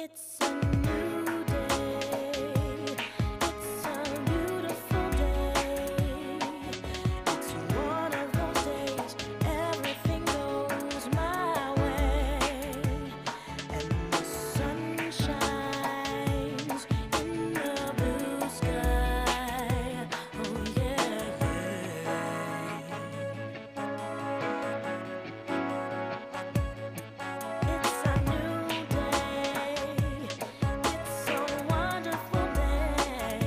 It's a new day. It's a beautiful day. It's one of those days everything goes my way. And the sun shines in the blue sky. Oh yeah. It's a new day. It's a wonderful day.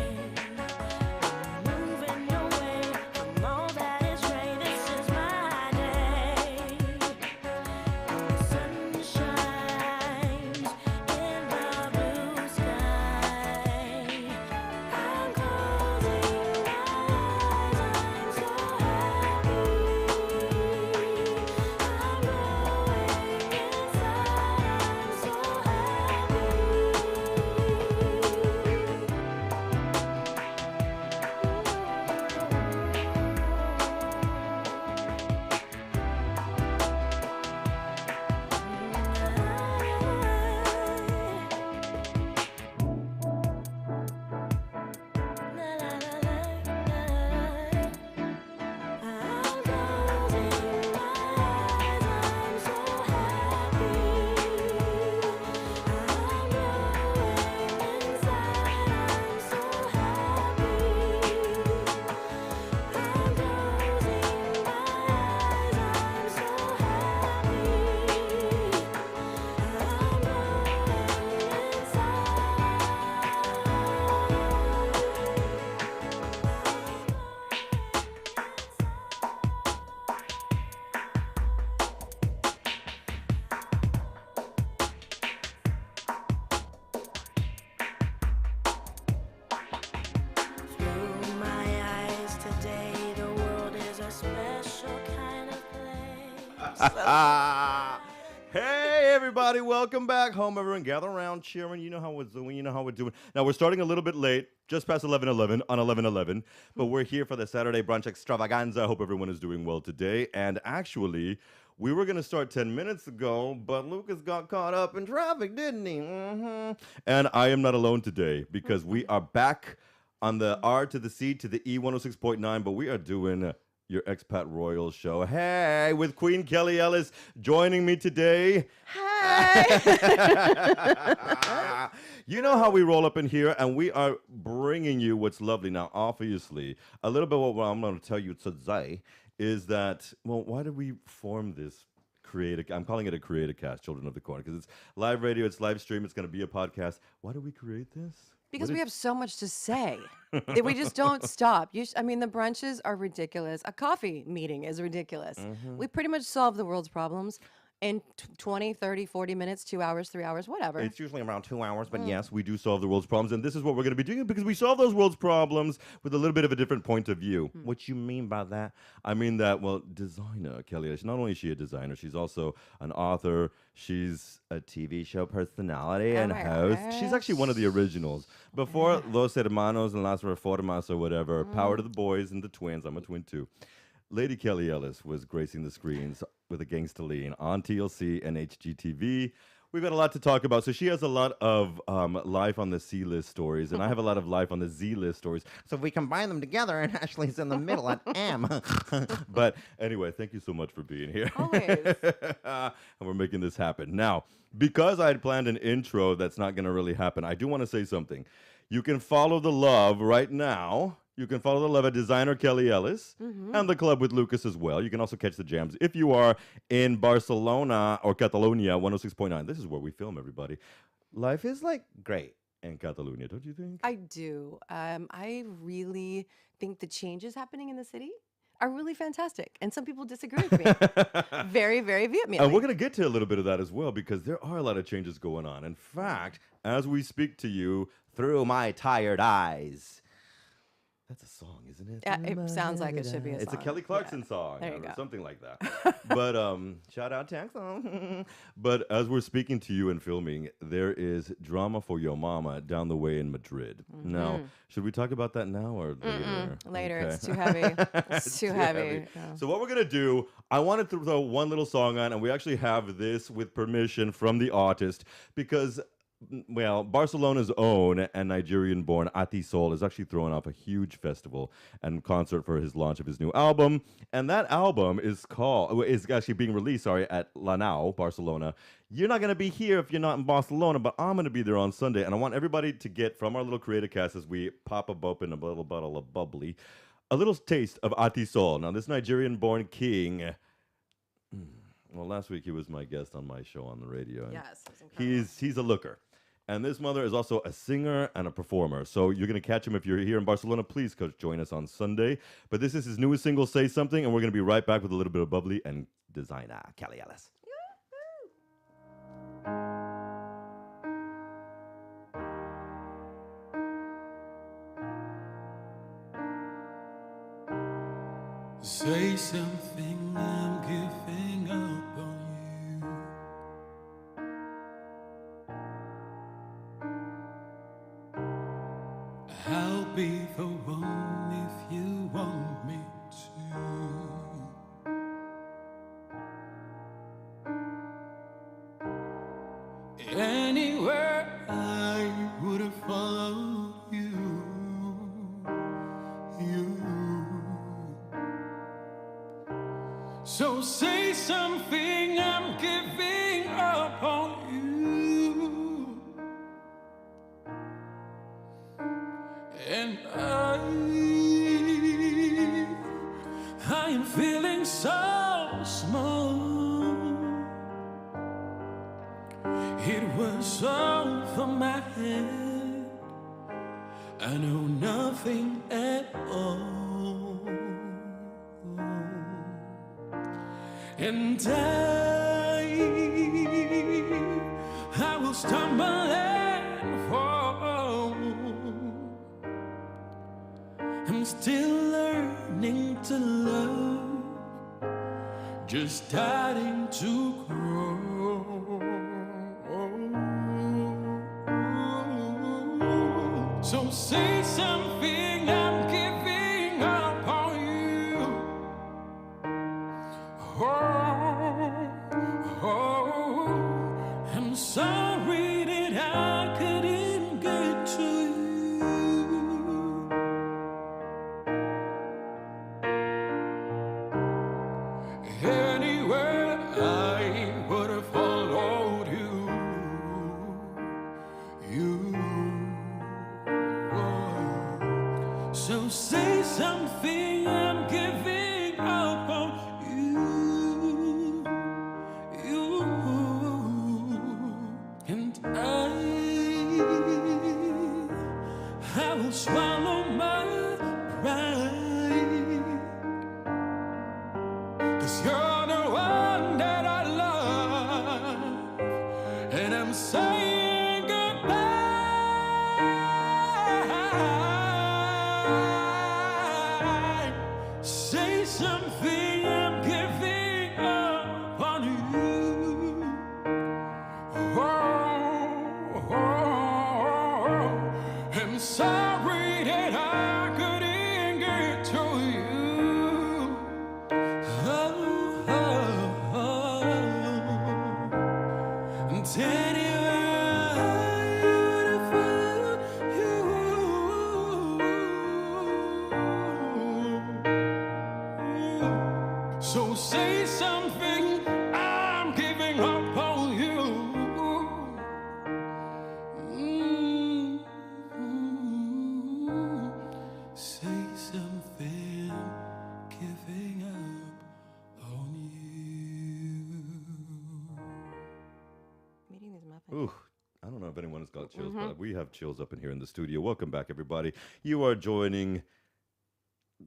Moving away from all that is gray. This is my day. The sun shines in the blue sky. I'm closing my eyes. I'm so happy. I'm growing inside. I'm so I'm closing my eyes. I'm so happy. I'm growing inside. I'm so happy. I'm closing my eyes. I'm so happy. I'm growing Through my eyes today, the world is a special kind of place. Hey, everybody, welcome back home, everyone. Gather around, cheering. You know how we're doing. You know how we're doing. Now, we're starting a little bit late, just past 11:11 on 11:11, but we're here for the Saturday Brunch Extravaganza. I hope everyone is doing well today. And actually, we were going to start 10 minutes ago, but Lucas got caught up in traffic, didn't he? And I am not alone today because we are back on the R to the C to the E 106.9, but we are doing your Expat Royal show. Hey, with Queen Kelli Ellis joining me today. You know how we roll up in here, and we are bringing you what's lovely. Now, obviously, a little bit what I'm going to tell you today is that, well, why did we form this I'm calling it a creati-cast, Children of the Corn, because it's live radio, it's live stream, it's going to be a podcast. Why did we create this? Because we have so much to say that we just don't stop. I mean, the brunches are ridiculous. A coffee meeting is ridiculous. We pretty much solve the world's problems in 20, 30, 40 minutes, 2 hours, 3 hours, whatever. It's usually around 2 hours, but yes, we do solve the world's problems, and this is what we're going to be doing because we solve those world's problems with a little bit of a different point of view. What you mean by that? I mean that, well, designer Kelli Ellis, not only is she a designer, she's also an author, she's a TV show personality and host. She's actually one of the originals. Before Los Hermanos and Las Reformas or whatever, Power to the Boys and the Twins, I'm a twin too. Lady Kelli Ellis was gracing the screens with a gangsta lean on TLC and HGTV. We've got a lot to talk about. So she has a lot of life on the C-list stories, and I have a lot of life on the Z-list stories. So if we combine them together, and Ashley's in the middle at M. But anyway, thank you so much for being here. Always. And we're making this happen. Now, because I had planned an intro that's not going to really happen, I do want to say something. You can follow the love right now. You can follow the love at Designer Kelli Ellis and the Club with Lucas as well. You can also catch the jams if you are in Barcelona or Catalonia, 106.9. This is where we film, everybody. Life is like great in Catalonia, don't you think? I do. I really think the changes happening in the city are really fantastic. And some people disagree with me very, very vehemently. And we're going to get to a little bit of that as well because there are a lot of changes going on. In fact, as we speak to you through my tired eyes, that's a song, isn't it? Yeah, it sounds like it should be a song. It's a Kelly Clarkson song There you or go. something like that. But shout out Texas. But as we're speaking to you and filming, there is drama for your mama down the way in Madrid. Now, should we talk about that now or later? Later, Okay. it's too heavy. It's too heavy. Yeah. So what we're going to do, I wanted to throw one little song on, and we actually have this with permission from the artist because well, Barcelona's own and Nigerian-born Ati Sol is actually throwing off a huge festival and concert for his launch of his new album. And that album is actually being released, at Lanao, Barcelona. You're not going to be here if you're not in Barcelona, but I'm going to be there on Sunday. And I want everybody to get from our little creati-cast as we pop open a little bottle of bubbly, a little taste of Ati Sol. Now, this Nigerian-born king... Well, last week he was my guest on my show on the radio. Yes, he's a looker. And this mother is also a singer and a performer. So you're going to catch him if you're here in Barcelona. Please join us on Sunday. But this is his newest single, Say Something, and we're going to be right back with a little bit of bubbly and designer Kelli Ellis. Say something, I'm giving up on you. I'll be the one if you want me to. Anywhere I would have followed you. So say something, I'm giving up on you. And I am feeling so small. It was over my head. I know nothing at all. And I will stumble and fall. I'm still learning to love, just starting to grow. So say something, I'm giving up on you. I'm sorry that I couldn't get to you. Anywhere I would have followed you. So say something, I'm giving up on you. And I will swallow my pride, 'cause you're the one that I love, and I'm saying goodbye. Say something, I'm giving up on you. I'm sorry that I couldn't get to you. And anywhere I would have followed you. So say something, I'm giving up on you. Say something, giving up on you. Meeting these muffins. Ooh, I don't know if anyone has got chills, but we have chills up in here in the studio. Welcome back, everybody. You are joining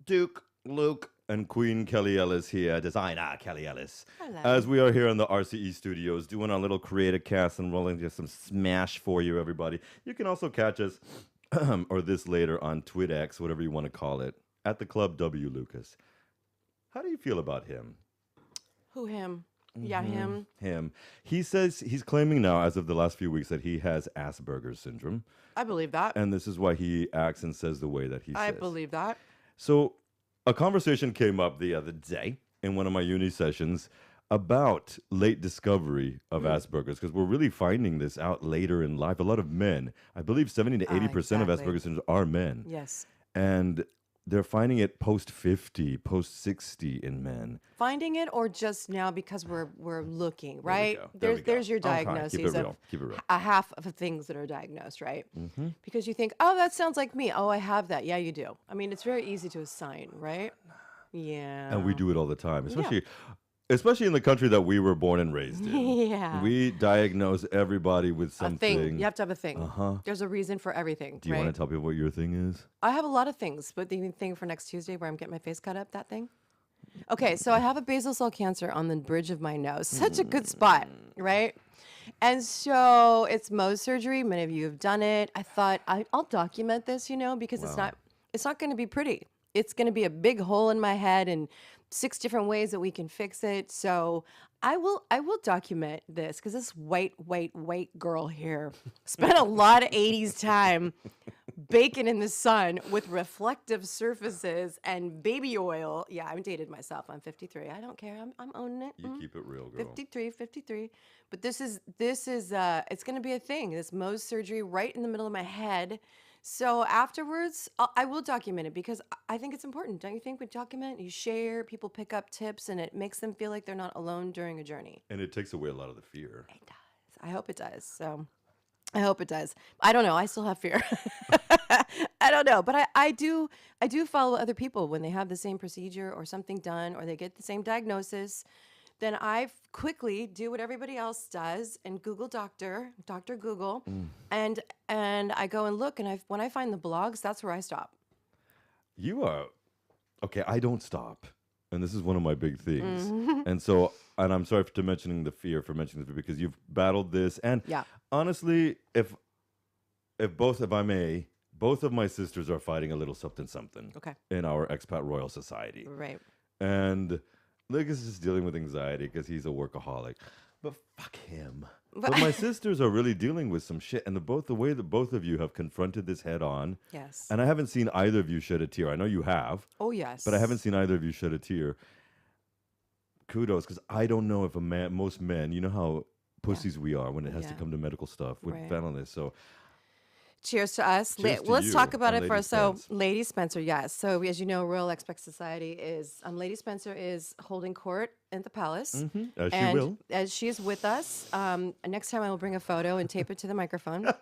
Duke, Luke, and Queen Kelli Ellis here, designer Kelli Ellis. Hello. As we are here in the RCE studios doing our little creati-cast and rolling just some smash for you, everybody. You can also catch us, or this later on TwitX, whatever you want to call it, at the Club W. Lucas. How do you feel about him? Who, him? Yeah, him. Him. He says he's claiming now, as of the last few weeks, that he has Asperger's syndrome. I believe that. And this is why he acts and says the way that he I says. believe that. So a conversation came up the other day in one of my uni sessions about late discovery of Asperger's, because we're really finding this out later in life. A lot of men, I believe 70 to 80% of exactly. Asperger's syndrome are men. Yes. And they're finding it post 50, post 60 in men. Finding it, or just now because we're looking, right? go. There we go. There's your Okay, keep it diagnoses real. of Keep it real. a half of the things that are diagnosed, right? Because you think, oh, that sounds like me. Oh, I have that. Yeah, you do. I mean, it's very easy to assign, right? Yeah. And we do it all the time, especially in the country that we were born and raised in. Yeah. We diagnose everybody with A something. thing. You have to have a thing. There's a reason for everything. Do you right? want to tell people what your thing is? I have a lot of things, but the thing for next Tuesday where I'm getting my face cut up, that thing. Okay, so I have a basal cell cancer on the bridge of my nose. Such a good spot, right? And so it's Mohs surgery. Many of you have done it. I thought I'll document this, because it's not going to be pretty. It's going to be a big hole in my head and 6 different ways that we can fix it. So I will document this, because this white girl here spent a lot of 80s time baking in the sun with reflective surfaces and baby oil. Yeah, I'm dated myself. I'm 53. I don't care. I'm owning it. You keep it real, girl. 53. But this is it's going to be a thing. This Mohs surgery right in the middle of my head. So afterwards, I will document it, because I think it's important. Don't you think? We document, you share, people pick up tips, and it makes them feel like they're not alone during a journey. And it takes away a lot of the fear. It does. I hope it does. So I hope it does. I don't know. I still have fear. I don't know. But I do follow other people when they have the same procedure or something done, or they get the same diagnosis. Then I quickly do what everybody else does and Google Dr. Google, and I go and look, and when I find the blogs, that's where I stop. You are okay. I don't stop, and this is one of my big things. And I'm sorry for mentioning the fear, because you've battled this, and honestly, if I may, both of my sisters are fighting a little something in our expat royal society, Right. and Lucas is dealing with anxiety because he's a workaholic. But fuck him. But my sisters are really dealing with some shit. And the way that both of you have confronted this head on. Yes. And I haven't seen either of you shed a tear. I know you have. Oh, yes. But I haven't seen either of you shed a tear. Kudos, because I don't know if most men, you know how pussies we are when it has to come to medical stuff with families. So cheers to us. Cheers to Let's you talk about and it Lady first. So, Spence. Lady Spencer, yes. So, as you know, Royal Expat Society is Lady Spencer is holding court at the palace, as she and will. as she is with us. Next time, I will bring a photo and tape it to the microphone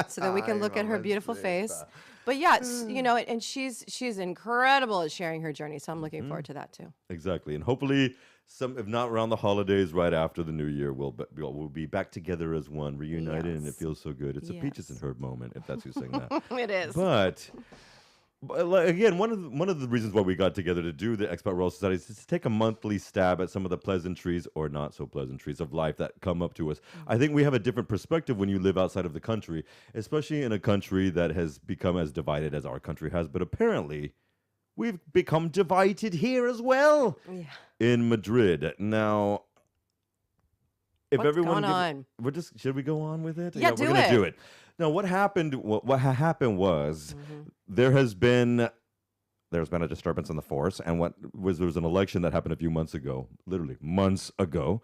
so that we can look at her beautiful face. But yes, and she's incredible at sharing her journey. So I'm looking forward to that too. Exactly. And hopefully, if not around the holidays, right after the new year, we'll be back together as one, reunited, and it Yes. feels so good. It's a Peaches and Herb moment, if that's who's saying that. It is. But again, one of the reasons why we got together to do the Expat Royal Society is to take a monthly stab at some of the pleasantries or not so pleasantries of life that come up to us. I think we have a different perspective when you live outside of the country, especially in a country that has become as divided as our country has. But apparently, we've become divided here as well. Yeah. In Madrid. Now, if What's everyone going on? Should we go on with it? Yeah, we're do gonna it. do it. Now, what happened was there has been a disturbance in the force, and there was an election that happened a few months ago, literally months ago,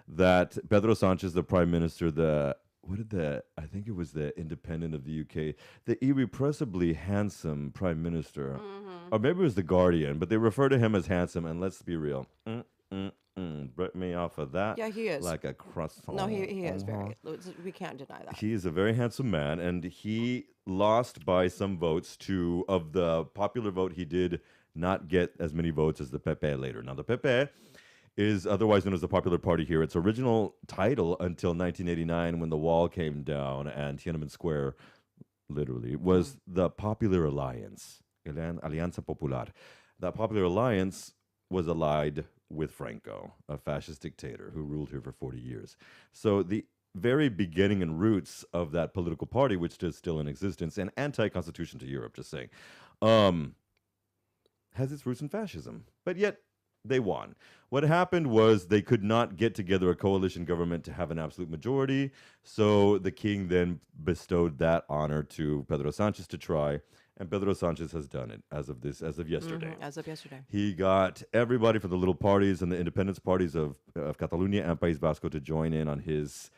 that Pedro Sanchez, the prime minister, I think it was the Independent of the UK, the irrepressibly handsome prime minister, or maybe it was the Guardian, but they refer to him as handsome, and let's be real. Brought me off of that. Yeah, he is. Like a croissant. No, he is very. We can't deny that. He is a very handsome man, and he lost by some votes of the popular vote. He did not get as many votes as the PP later. Now, the PP is otherwise known as the Popular Party here. Its original title until 1989, when the wall came down and Tiananmen Square, literally, was the Popular Alliance, Alianza Popular. That Popular Alliance was allied with Franco, a fascist dictator who ruled here for 40 years. So the very beginning and roots of that political party, which is still in existence and anti-constitution to Europe, just saying, has its roots in fascism. But yet, They won. What happened was they could not get together a coalition government to have an absolute majority. So the king then bestowed that honor to Pedro Sanchez to try. And Pedro Sanchez has done it as of yesterday. As of yesterday. He got everybody from the little parties and the independence parties of Catalonia and País Vasco to join in on his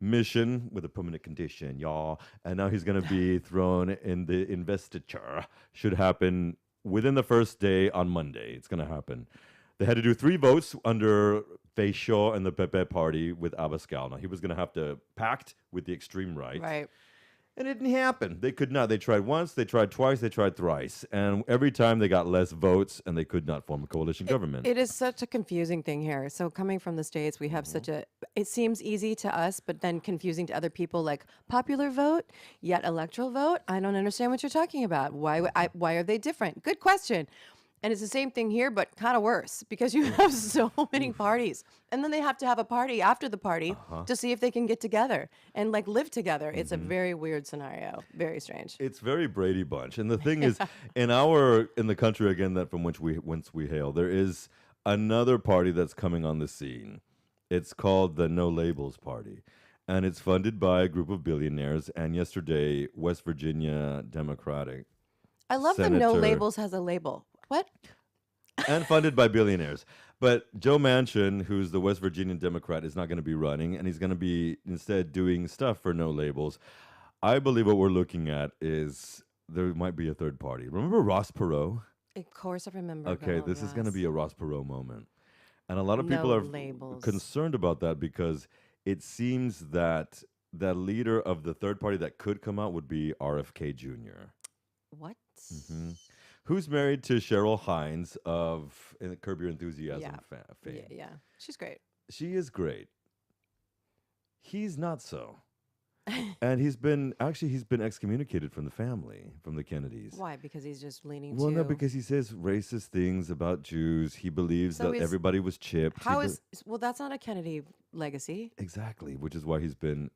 mission with a permanent condition, y'all. And now he's going to be thrown in the investiture. Should happen within the first day on Monday. It's going to happen. They had to do 3 votes under Feixó and the Pepe party with Abascal. Now, he was going to have to pact with the extreme right. Right. And it didn't happen. They could not. They tried once, they tried twice, they tried thrice. And every time they got less votes and they could not form a coalition government. It is such a confusing thing here. So coming from the States, we have such a, it seems easy to us, but then confusing to other people, like popular vote, yet electoral vote. I don't understand what you're talking about. Why are they different? Good question. And it's the same thing here, but kind of worse because you have so many parties. And then they have to have a party after the party to see if they can get together and like live together. It's a very weird scenario. Very strange. It's very Brady Bunch. And the thing is, in the country again that from whence we hail, there is another party that's coming on the scene. It's called the No Labels Party. And it's funded by a group of billionaires. And yesterday, West Virginia Democratic I love that No Labels has a label. What? And funded by billionaires. But Joe Manchin, who's the West Virginian Democrat, is not going to be running, and he's going to be instead doing stuff for No Labels. I believe what we're looking at is there might be a third party. Remember Ross Perot? Of course I remember. Okay, this is going to be a Ross Perot moment. And a lot of people are concerned about that because it seems that the leader of the third party that could come out would be RFK Jr. What? Mm-hmm. Who's married to Cheryl Hines of Curb Your Enthusiasm fame. Yeah, she's great. She is great. He's not so. And he's been excommunicated from the family, from the Kennedys. Why? Because he's just leaning Well, no, because he says racist things about Jews. He believes that everybody was chipped. Well, that's not a Kennedy legacy. Exactly, which is why he's been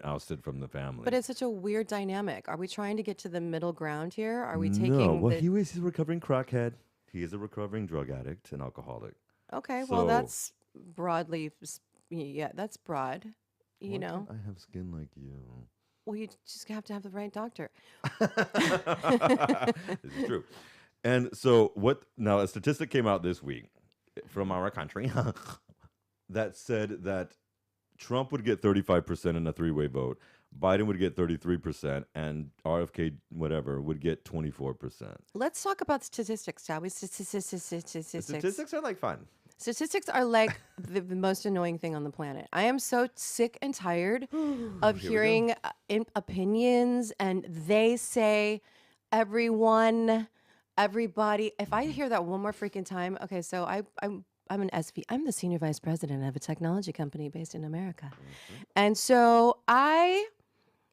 ousted from the family. But it's such a weird dynamic. Are we trying to get to the middle ground here? Are we taking No, well, he's a recovering crackhead. He is a recovering drug addict and alcoholic. Okay, well, that's broadly, that's broad. You know, I have skin like you. Well, you just have to have the right doctor. This is true. And so now a statistic came out this week from our country that said that Trump would get 35% in a 3-way vote, Biden would get 33%, and RFK whatever would get 24%. Let's talk about statistics, shall we? Statistics are like fun. Statistics are like the most annoying thing on the planet. I am so sick and tired of hearing opinions and they say, everyone, everybody. If I hear that one more freaking time, okay, so I'm an SV. I'm the senior vice president of a technology company based in America. And so I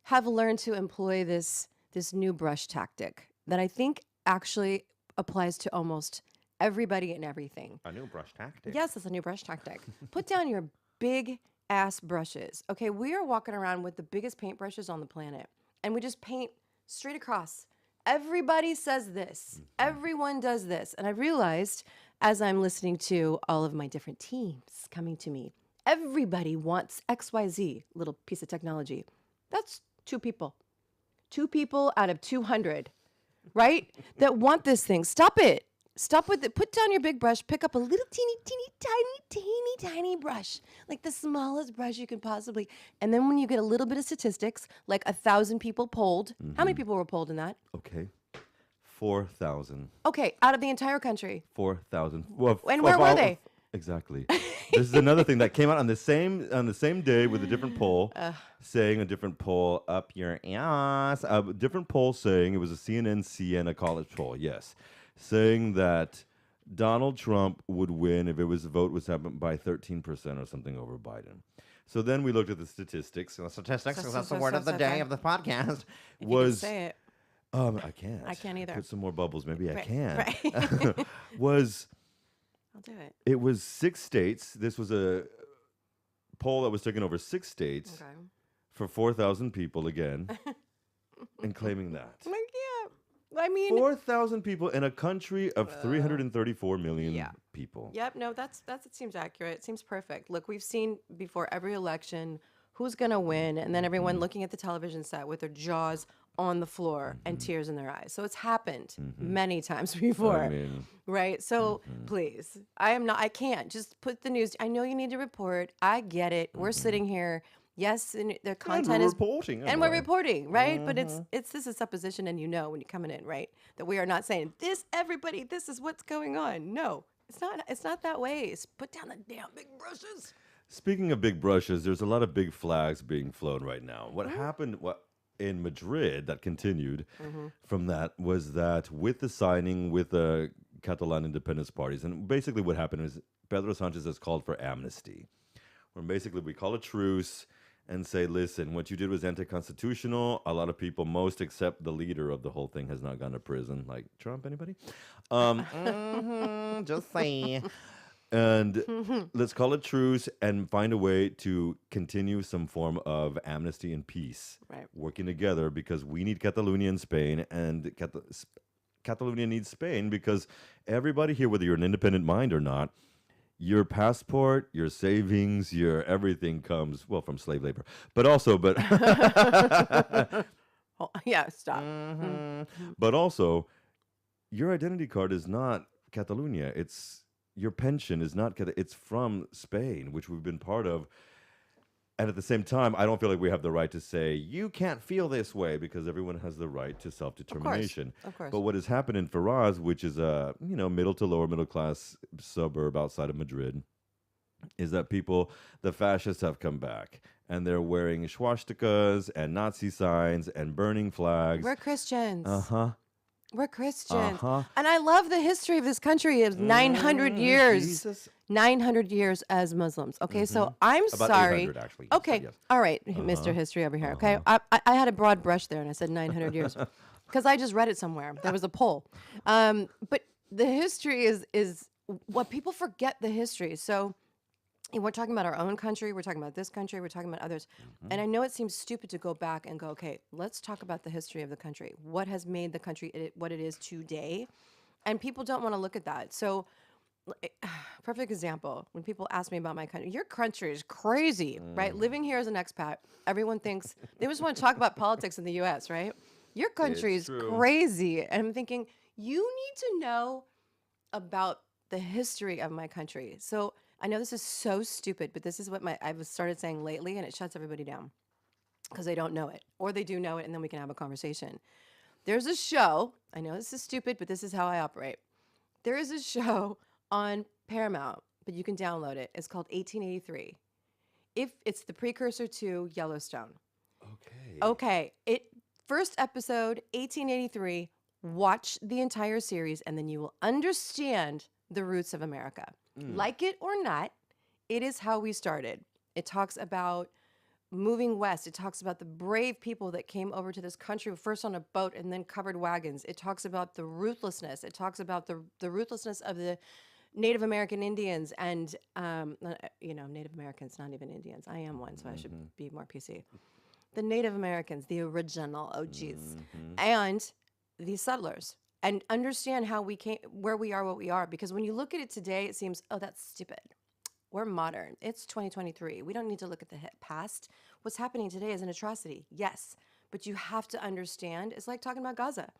have learned to employ this new brush tactic that I think actually applies to almost everybody and everything. A new brush tactic. Yes, it's a new brush tactic. Put down your big ass brushes. Okay, we are walking around with the biggest paintbrushes on the planet, and we just paint straight across. Everybody says this. Everyone does this. And I realized as I'm listening to all of my different teams coming to me, everybody wants XYZ, little piece of technology. That's 2 people. 2 people out of 200, right? That want this thing. Stop it. Stop with it. Put down your big brush. Pick up a little tiny brush, like the smallest brush you can possibly. And then when you get a little bit of statistics, like 1,000 people polled. How many people were polled in that? Okay, 4,000. Okay, out of the entire country. 4,000. Well, and where were they? Exactly. This is another thing that came out on the same day with a different poll, saying a different poll up your ass. A different poll saying it was a CNN Siena college poll. Yes. Saying that Donald Trump would win if the vote was happened by 13% or something over Biden. So then we looked at the statistics. And the statistics, that's the word of the day of the podcast. If you can say it. I can't. I can't either. Put some more bubbles. Maybe I can. Right. I'll do it. It was 6 states. This was a poll that was taken over 6 states for 4,000 people again and claiming that. Like, yeah. I mean, 4,000 people in a country of 334 million yeah. people. Yep, no, it seems accurate. It seems perfect. Look, we've seen before every election who's going to win, and then everyone looking at the television set with their jaws on the floor and tears in their eyes. So it's happened many times before, I mean, right? So please, I can't just put the news. I know you need to report. I get it. We're sitting here. Yes, and the content is reporting, and we're anyway. reporting, right? But it's this is supposition, and when you're coming in, right, that we are not saying this. Everybody, this is what's going on. No, it's not. It's not that way. It's put down the damn big brushes. Speaking of big brushes, there's a lot of big flags being flown right now. What happened in Madrid that continued from that was that with the signing with the Catalan independence parties, and basically what happened is Pedro Sanchez has called for amnesty, where basically we call a truce and say, listen, what you did was anti-constitutional. A lot of people, most except the leader of the whole thing, has not gone to prison. Like Trump, anybody? Just saying. And let's call it truce and find a way to continue some form of amnesty and peace, Right. working together, because we need Catalonia in Spain, and Catalonia needs Spain, because everybody here, whether you're an independent mind or not, your passport, your savings, your everything comes, well, from slave labor, but also, Oh, yeah, stop. but also, your identity card is not Catalonia. Your pension is not, it's from Spain, which we've been part of. And at the same time, I don't feel like we have the right to say, you can't feel this way, because everyone has the right to self-determination. Of course. But what has happened in Ferraz, which is a middle to lower middle class suburb outside of Madrid, is that the fascists have come back. And they're wearing swastikas and Nazi signs and burning flags. We're Christians. Uh-huh. We're Christians. Uh-huh. And I love the history of this country of 900 years. Jesus. 900 years as Muslims. Okay, so I'm About sorry. 800, actually. Okay, Yes. all right, Mr. History over here. Okay, I had a broad brush there, and I said 900 years because I just read it somewhere. There was a poll, but the history is what people forget. The history. So we're talking about our own country. We're talking about this country. We're talking about others. And I know it seems stupid to go back and go, okay, let's talk about the history of the country. What has made the country what it is today? And people don't want to look at that. So. Perfect example. When people ask me about my country, your country is crazy, right? Living here as an expat, everyone thinks they just want to talk about politics in the U.S., right? Your country is crazy, and I'm thinking you need to know about the history of my country. So I know this is so stupid, but this is what I've started saying lately, and it shuts everybody down because they don't know it, or they do know it, and then we can have a conversation. There's a show. I know this is stupid, but this is how I operate. There is a show on Paramount, but you can download it. It's called 1883. It's the precursor to Yellowstone. Okay. First episode, 1883. Watch the entire series, and then you will understand the roots of America. Like it or not, it is how we started. It talks about moving west. It talks about the brave people that came over to this country first on a boat and then covered wagons. It talks about the ruthlessness. It talks about the ruthlessness of the Native American Indians and, Native Americans, not even Indians. I am one, so I should be more PC. The Native Americans, the original OGs, and the settlers, and understand how we came, where we are, what we are. Because when you look at it today, it seems, oh, that's stupid. We're modern. It's 2023. We don't need to look at the past. What's happening today is an atrocity. Yes, but you have to understand. It's like talking about Gaza.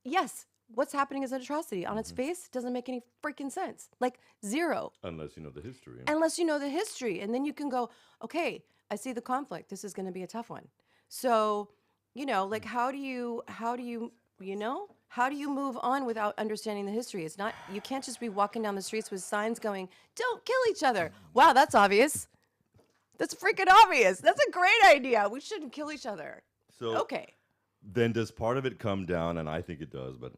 Yes. What's happening is an atrocity. On its face, it doesn't make any freaking sense. Like zero. Unless you know the history. Unless you know the history. And then you can go, okay, I see the conflict. This is going to be a tough one. So, like how do you move on without understanding the history? It's not, you can't just be walking down the streets with signs going, don't kill each other. Wow, that's obvious. That's freaking obvious. That's a great idea. We shouldn't kill each other. So okay. Then does part of it come down, and I think it does, but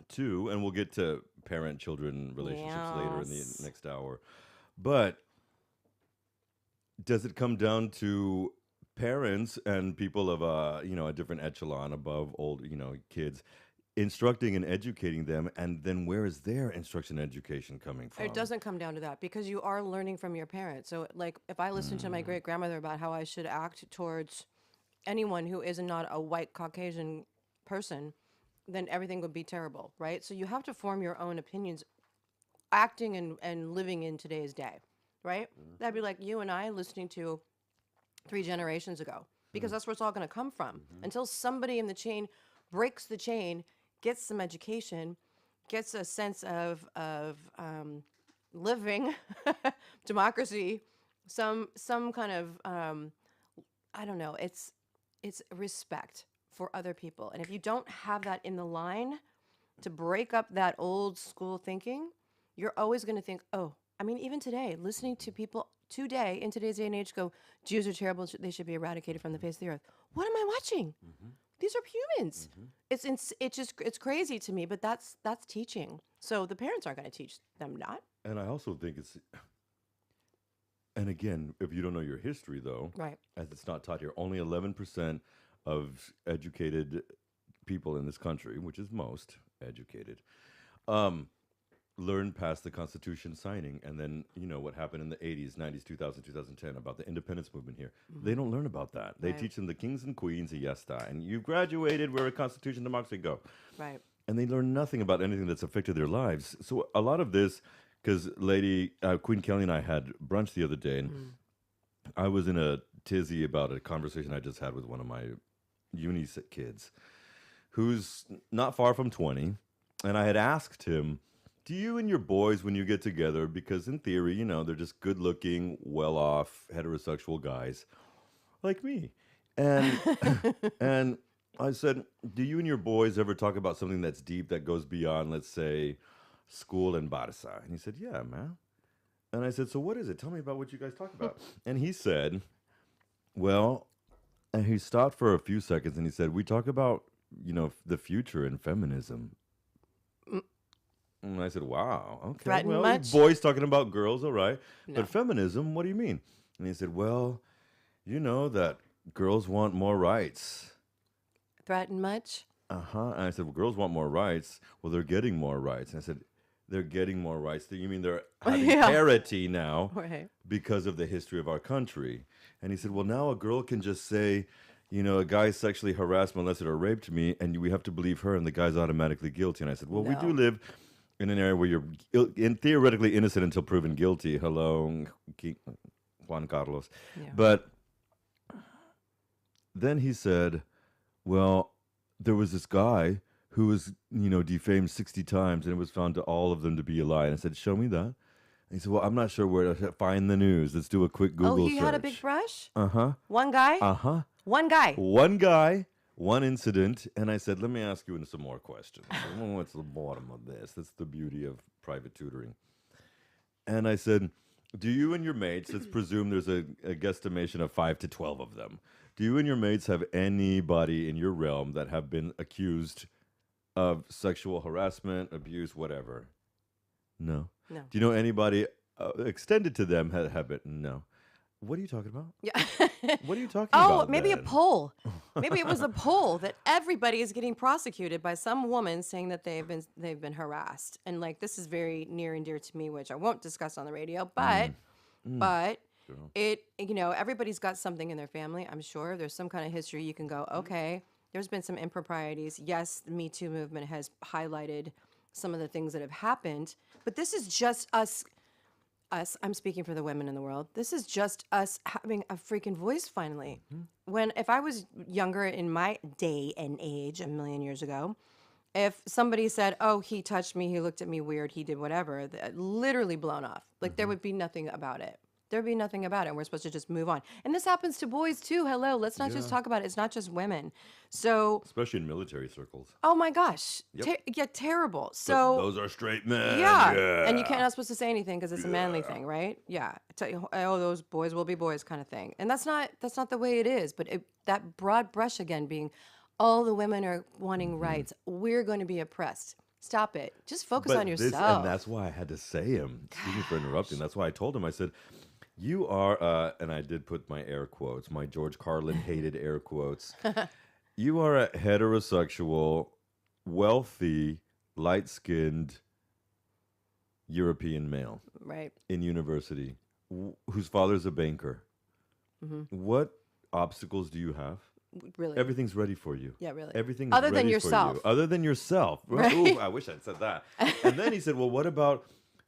two, and we'll get to parent-children relationships later in the next hour, but does it come down to parents and people of a different echelon above old kids instructing and educating them, and then where is their instruction and education coming from? It doesn't come down to that because you are learning from your parents. So like if I listen to my great grandmother about how I should act towards anyone who is not a white Caucasian person, then everything would be terrible, right? So you have to form your own opinions, acting and living in today's day, right? That'd be like you and I listening to 3 generations ago, because that's where it's all going to come from. Until somebody in the chain breaks the chain, gets some education, gets a sense of living, democracy, some kind of I don't know. It's respect for other people, and if you don't have that in the line to break up that old school thinking, you're always going to think, oh, I mean, even today, listening to people today in today's day and age go, Jews are terrible, they should be eradicated from the face of the earth. What am I watching? These are humans. It's crazy to me, but that's teaching. So the parents aren't going to teach them not. And I also think it's, and again, if you don't know your history, though, Right. as it's not taught here, only 11% of educated people in this country, which is most educated, learned past the Constitution signing. And then, you know, what happened in the 80s, 90s, 2000, 2010 about the independence movement here. They don't learn about that. They Right. teach them the kings and queens, and yesta, and you graduated, we're a Constitution democracy, go. Right. And they learn nothing about anything that's affected their lives. So a lot of this, because Queen Kelly and I had brunch the other day, and I was in a tizzy about a conversation I just had with one of my uni kids, who's not far from 20, and I had asked him, do you and your boys, when you get together, because in theory, you know, they're just good-looking, well-off, heterosexual guys like me, and and I said, do you and your boys ever talk about something that's deep, that goes beyond, let's say, school and Barça? And he said, yeah, man. And I said, so what is it? Tell me about what you guys talk about. And he said, well, and he stopped for a few seconds and he said, we talk about, you know, the future and feminism. And I said, wow, okay. Threatened well, much? boys talking about girls, all right. No. But feminism, what do you mean? And he said, well, you know that girls want more rights. Threatened much? Uh-huh. And I said, well, girls want more rights. Well, they're getting more rights. And I said, they're getting more rights. You mean they're having Yeah. parity now Right. because of the history of our country? And he said, well, now a girl can just say, you know, a guy sexually harassed, molested, or raped me, and we have to believe her, and the guy's automatically guilty. And I said, well, we do No. live in an area where you're theoretically innocent until proven guilty. Hello, Juan Carlos. Yeah. But then he said, well, there was this guy who was, you know, defamed 60 times, and it was found to all of them to be a lie. And I said, show me that. And he said, well, I'm not sure where to find the news. Let's do a quick Google search. Oh, he had a big brush? Uh-huh. One guy? Uh-huh. One guy. One guy, one incident. And I said, let me ask you some more questions. Well, what's the bottom of this? That's the beauty of private tutoring. And I said, do you and your mates, let's presume there's a guesstimation of 5 to 12 of them. Do you and your mates have anybody in your realm that have been accused of sexual harassment, abuse, whatever? No. No. Do you know anybody extended to them have it? No. What are you talking about? Yeah. What are you talking about? Oh, maybe a then? poll. Maybe it was a poll that everybody is getting prosecuted by some woman saying that they've been harassed. And like this is very near and dear to me, which I won't discuss on the radio, but it, you know, everybody's got something in their family, I'm sure. There's some kind of history you can go, okay, there's been some improprieties. Yes, the Me Too movement has highlighted some of the things that have happened, but this is just us, I'm speaking for the women in the world. This is just us having a freaking voice finally. If I was younger in my day and age, a million years ago, if somebody said, oh, he touched me, he looked at me weird, he did whatever, literally blown off. Like there would be nothing about it. There'd be nothing about it. And we're supposed to just move on. And this happens to boys too. Hello, let's not just talk about it. It's not just women. So, especially in military circles. oh my gosh, terrible. So those are straight men. yeah. And you can't not supposed to say anything because it's a manly thing, right? Yeah. Tell you, oh, those boys will be boys kind of thing. And that's not the way it is. But that broad brush again being, all the women are wanting rights. We're going to be oppressed. Stop it. Just focus on yourself. And that's why I had to say him. Excuse me for interrupting. That's why I told him. I said, you are, and I did put my air quotes, my George Carlin hated air quotes. You are a heterosexual, wealthy, light-skinned European male. Right. In university, whose father's a banker. What obstacles do you have? Really. Everything's ready for you. Yeah, really. Everything's Other than ready yourself. for you. Other than yourself. Right. Ooh, I wish I'd said that. And then he said, well, what about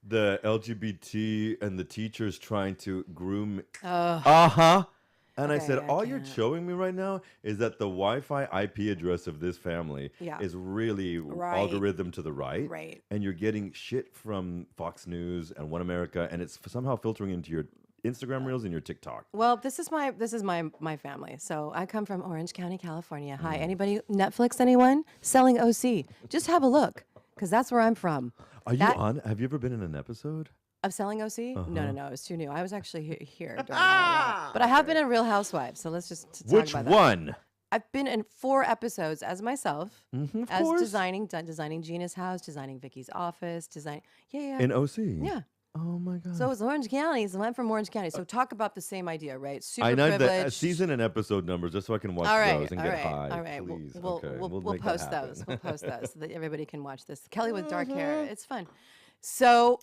the LGBT and the teachers trying to groom? Uh-huh. And I Okay, said, I all you're can't. showing me right now is that the Wi-Fi IP address of this family Yeah. is really Right. algorithm to the right. Right. And you're getting shit from Fox News and One America, and it's somehow filtering into your Instagram Reels and your TikTok. Well, this is my family. So I come from Orange County, California. Hi, Mm. anybody Netflix? Anyone selling OC? Just have a look, because that's where I'm from. Are you That- on? Have you ever been in an episode? Of selling OC? Uh-huh. No, it was too new. I was actually here during all that. But I have been in Real Housewives, so let's just talk Which about that. one? I've been in 4 episodes as myself, Of as course. designing Gina's house, designing Vicky's office, yeah. In OC? Yeah. Oh my God. So it's Orange County. So I'm from Orange County. So talk about the same idea, right? Super I know privileged. the season and episode numbers just so I can watch All right, those and all get right, high. all right. Please. We'll Okay, we'll make that post those. happen. We'll post those so that everybody can watch this. Kelly with dark hair. It's fun. So,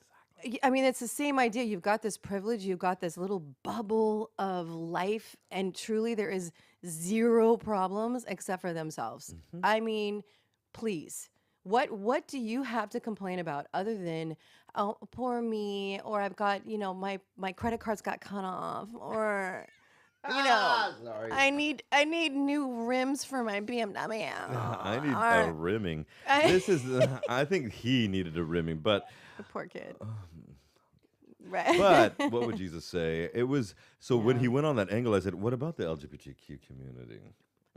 I mean, it's the same idea. You've got this privilege. You've got this little bubble of life, and truly, there is 0 problems except for themselves. I mean, please. What do you have to complain about other than, oh, poor me, or I've got, my credit cards got cut off, or Sorry. I need new rims for my BMW. I need a Or- rimming. I- This is, I think he needed a rimming, but Poor kid. Right. what would Jesus say? It was, so when he went on that angle, I said, what about the LGBTQ community?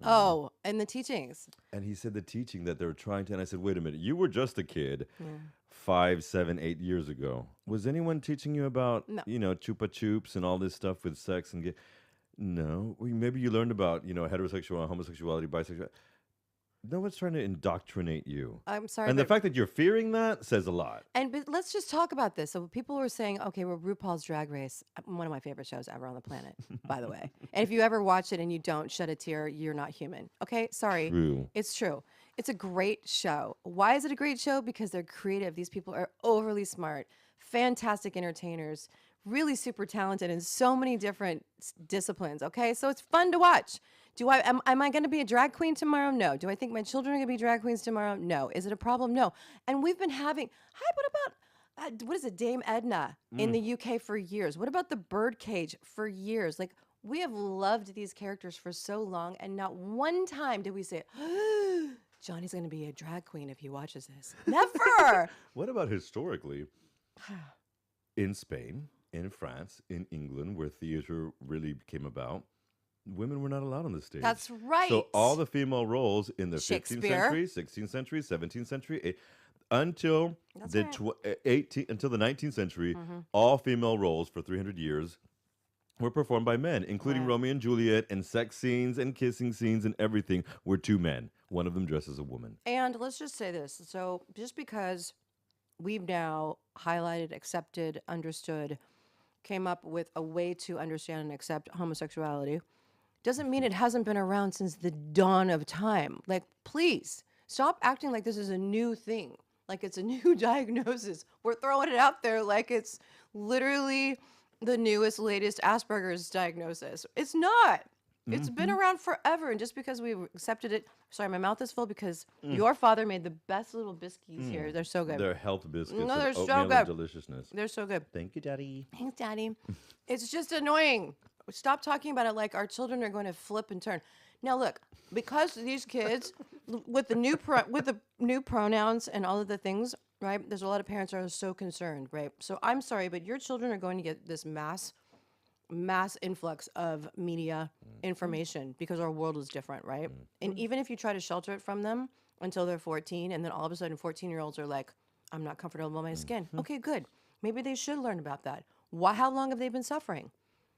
Oh, and the teachings. And he said the teaching that they were trying to, and I said, wait a minute, you were just a kid 5, 7, 8 years ago. Was anyone teaching you about, No. chupa chups and all this stuff with sex and no? Well, maybe you learned about, heterosexual, homosexuality, bisexuality. No one's trying to indoctrinate you. I'm sorry. And the but- fact that you're fearing that says a lot. but let's just talk about this. So people were saying, okay, well, RuPaul's Drag Race, one of my favorite shows ever on the planet, by the way. And if you ever watch it and you don't shed a tear, you're not human. Okay, sorry. True. It's true. It's a great show. Why is it a great show? Because they're creative. These people are overly smart, fantastic entertainers, really super talented in so many different disciplines. Okay, so it's fun to watch. Am I going to be a drag queen tomorrow? No. Do I think my children are going to be drag queens tomorrow? No. Is it a problem? No. And we've been having, what about, what is it, Dame Edna in the UK for years? What about the Birdcage for years? Like, we have loved these characters for so long, and not one time did we say, Johnny's going to be a drag queen if he watches this. Never. What about historically? In Spain, in France, in England, where theater really came about, women were not allowed on the stage. That's right. So all the female roles in the 15th Shakespeare. century, 16th century, 17th century, until That's the right. until the 19th century, Mm-hmm. all female roles for 300 years were performed by men, including Right. Romeo and Juliet, and sex scenes and kissing scenes and everything were 2 men. One of them dressed as a woman. And let's just say this. So just because we've now highlighted, accepted, understood, came up with a way to understand and accept homosexuality, doesn't mean it hasn't been around since the dawn of time. Like, please stop acting like this is a new thing, like it's a new diagnosis. We're throwing it out there like it's literally the newest, latest Asperger's diagnosis. It's not. It's been around forever. And just because we've accepted it, sorry, my mouth is full because your father made the best little biscuits here. They're so good. Their health biscuits No, of they're so oatmeal and good. deliciousness. They're so good. Thank you, Daddy. Thanks, Daddy. It's just annoying. Stop talking about it like our children are going to flip and turn. Now, look, because these kids, with the new pronouns and all of the things, right? There's a lot of parents that are so concerned, right? So I'm sorry, but your children are going to get this mass influx of media information because our world is different, right? And even if you try to shelter it from them until they're 14, and then all of a sudden 14-year-olds are like, I'm not comfortable in my skin. Okay, good. Maybe they should learn about that. How long have they been suffering?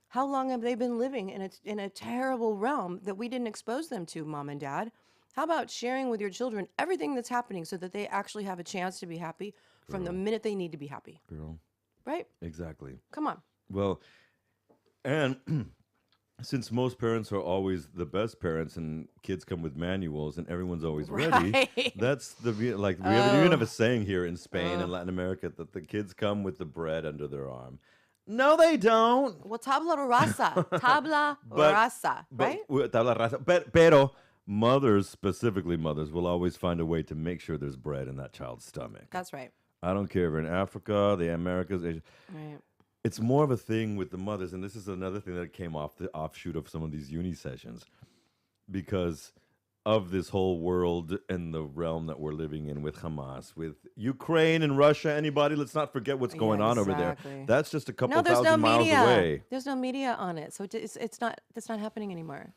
How long have they been living in a terrible realm that we didn't expose them to, mom and dad? How about sharing with your children everything that's happening so that they actually have a chance to be happy from the minute they need to be happy? Girl, Right? exactly. Come on. Well, and since most parents are always the best parents and kids come with manuals and everyone's always ready, Right. that's the, we even have a saying here in Spain and Latin America that the kids come with the bread under their arm. No, they don't. Well, tabla rasa. Tabla But- rasa, right? Tabla rasa. Pero mothers, specifically mothers, will always find a way to make sure there's bread in that child's stomach. That's right. I don't care if you're in Africa, the Americas, Asia. Right. It's more of a thing with the mothers, and this is another thing that came off the offshoot of some of these uni sessions, because of this whole world and the realm that we're living in with Hamas, with Ukraine and Russia. Anybody? Let's not forget what's going on over there. exactly. That's just a couple No, there's no thousand miles media. away. There's no media on it, so it's not. That's not happening anymore.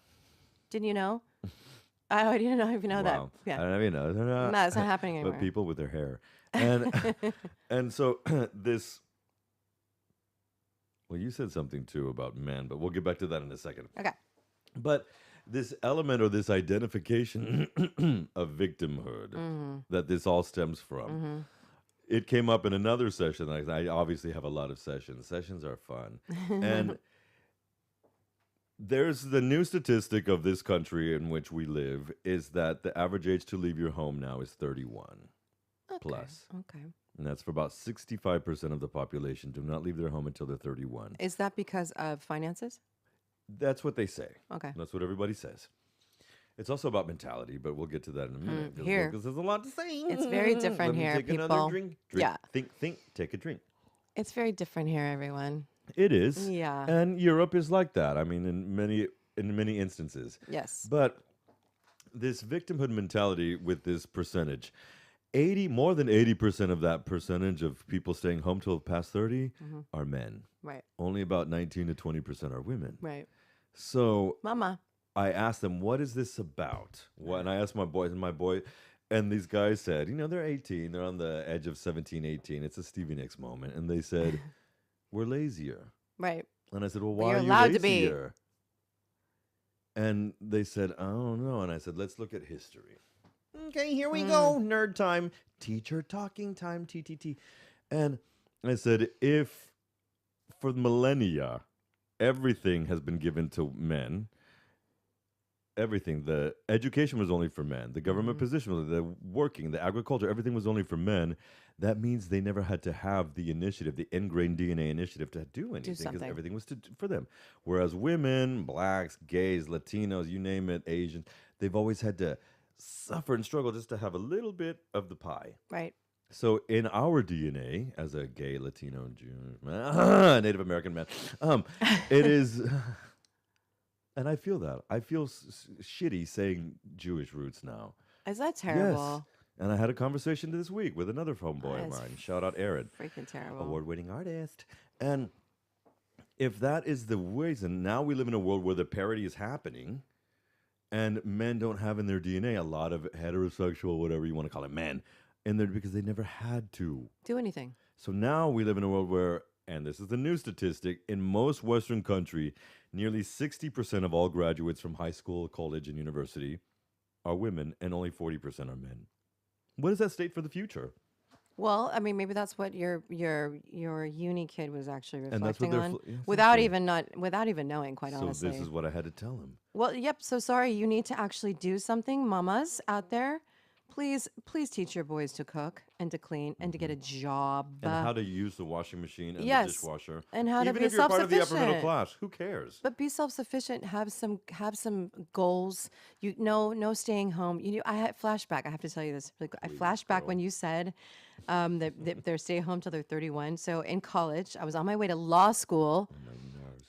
Didn't you know? I didn't know if you know Wow. that. Yeah. I don't know if you know. No, it's not happening anymore. But people with their hair. And and so this. Well, you said something too about men, but we'll get back to that in a second. Okay. But this element or this identification of victimhood Mm-hmm. that this all stems from, it came up in another session. I obviously have a lot of sessions. Sessions are fun. And there's the new statistic of this country in which we live is that the average age to leave your home now is 31 plus. Okay. And that's for about 65% of the population do not leave their home until they're 31. Is that because of finances? That's what they say. Okay. That's what everybody says. It's also about mentality, but we'll get to that in a minute. here. Because there's a lot to say. It's very different Let me here, take another people. drink. Yeah. Think, take a drink. It's very different here, everyone. It is. Yeah. And Europe is like that. I mean, in many instances. Yes. But this victimhood mentality with this percentage, more than 80% of that percentage of people staying home till past 30 are men. Right. Only about 19 to 20% are women. Right. So Mama. I asked them, what is this about? And I asked my boys, and these guys said, they're 18, they're on the edge of 17, 18. It's a Stevie Nicks moment. And they said, we're lazier. Right. And I said, well, But why you're are you allowed to be. lazier? And they said, I don't know. And I said, let's look at history. Okay, here we go. Nerd time. Teacher talking time. TTT. And I said, if for millennia, everything has been given to men, everything, the education was only for men, the government position, the working, the agriculture, everything was only for men. That means they never had to have the initiative, the ingrained DNA initiative to do anything because something. everything was for them. Whereas women, blacks, gays, Latinos, you name it, Asians, they've always had to suffer and struggle just to have a little bit of the pie. Right. So in our DNA, as a gay, Latino, Jewish man, Native American man, it is, and I feel that. I feel shitty saying Jewish roots now. Is that terrible? Yes. And I had a conversation this week with another homeboy of That's mine. Shout out Aaron. Freaking terrible. Award-winning artist. And if that is the reason, now we live in a world where the parity is happening and men don't have in their DNA a lot of heterosexual, whatever you want to call it, men in there because they never had to. Do anything. So now we live in a world where, and this is the new statistic, in most Western country, nearly 60% of all graduates from high school, college, and university are women, and only 40% are men. What does that state for the future? Well, I mean, maybe that's what your uni kid was actually And that's what reflecting they're on, yeah, without even knowing, quite so honestly. this is what I had to tell him. Well, yep. So sorry. You need to actually do something, mamas out there. Please teach your boys to cook and to clean and to get a job. And how to use the washing machine and the yes. dishwasher. And how to Even be if you're part of the upper middle self-sufficient. class, who cares? But be self-sufficient. Have some goals. No staying home. I had flashback. I have to tell you this. I flashed back when you said that they're stay home till they're 31. So in college, I was on my way to law school,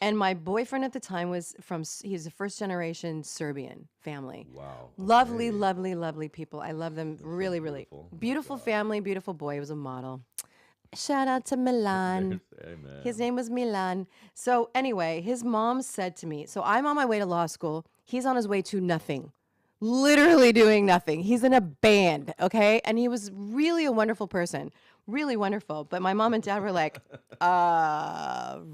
and my boyfriend at the time he's a first generation Serbian family. Wow. Lovely, lovely, lovely people. I love them. Really, really beautiful. beautiful family, beautiful boy. He was a model. Shout out to Milan. Amen. His name was Milan. So anyway, his mom said to me, so I'm on my way to law school. He's on his way to nothing. Literally doing nothing. He's in a band, okay? And he was really a wonderful person. Really wonderful. But my mom and dad were like,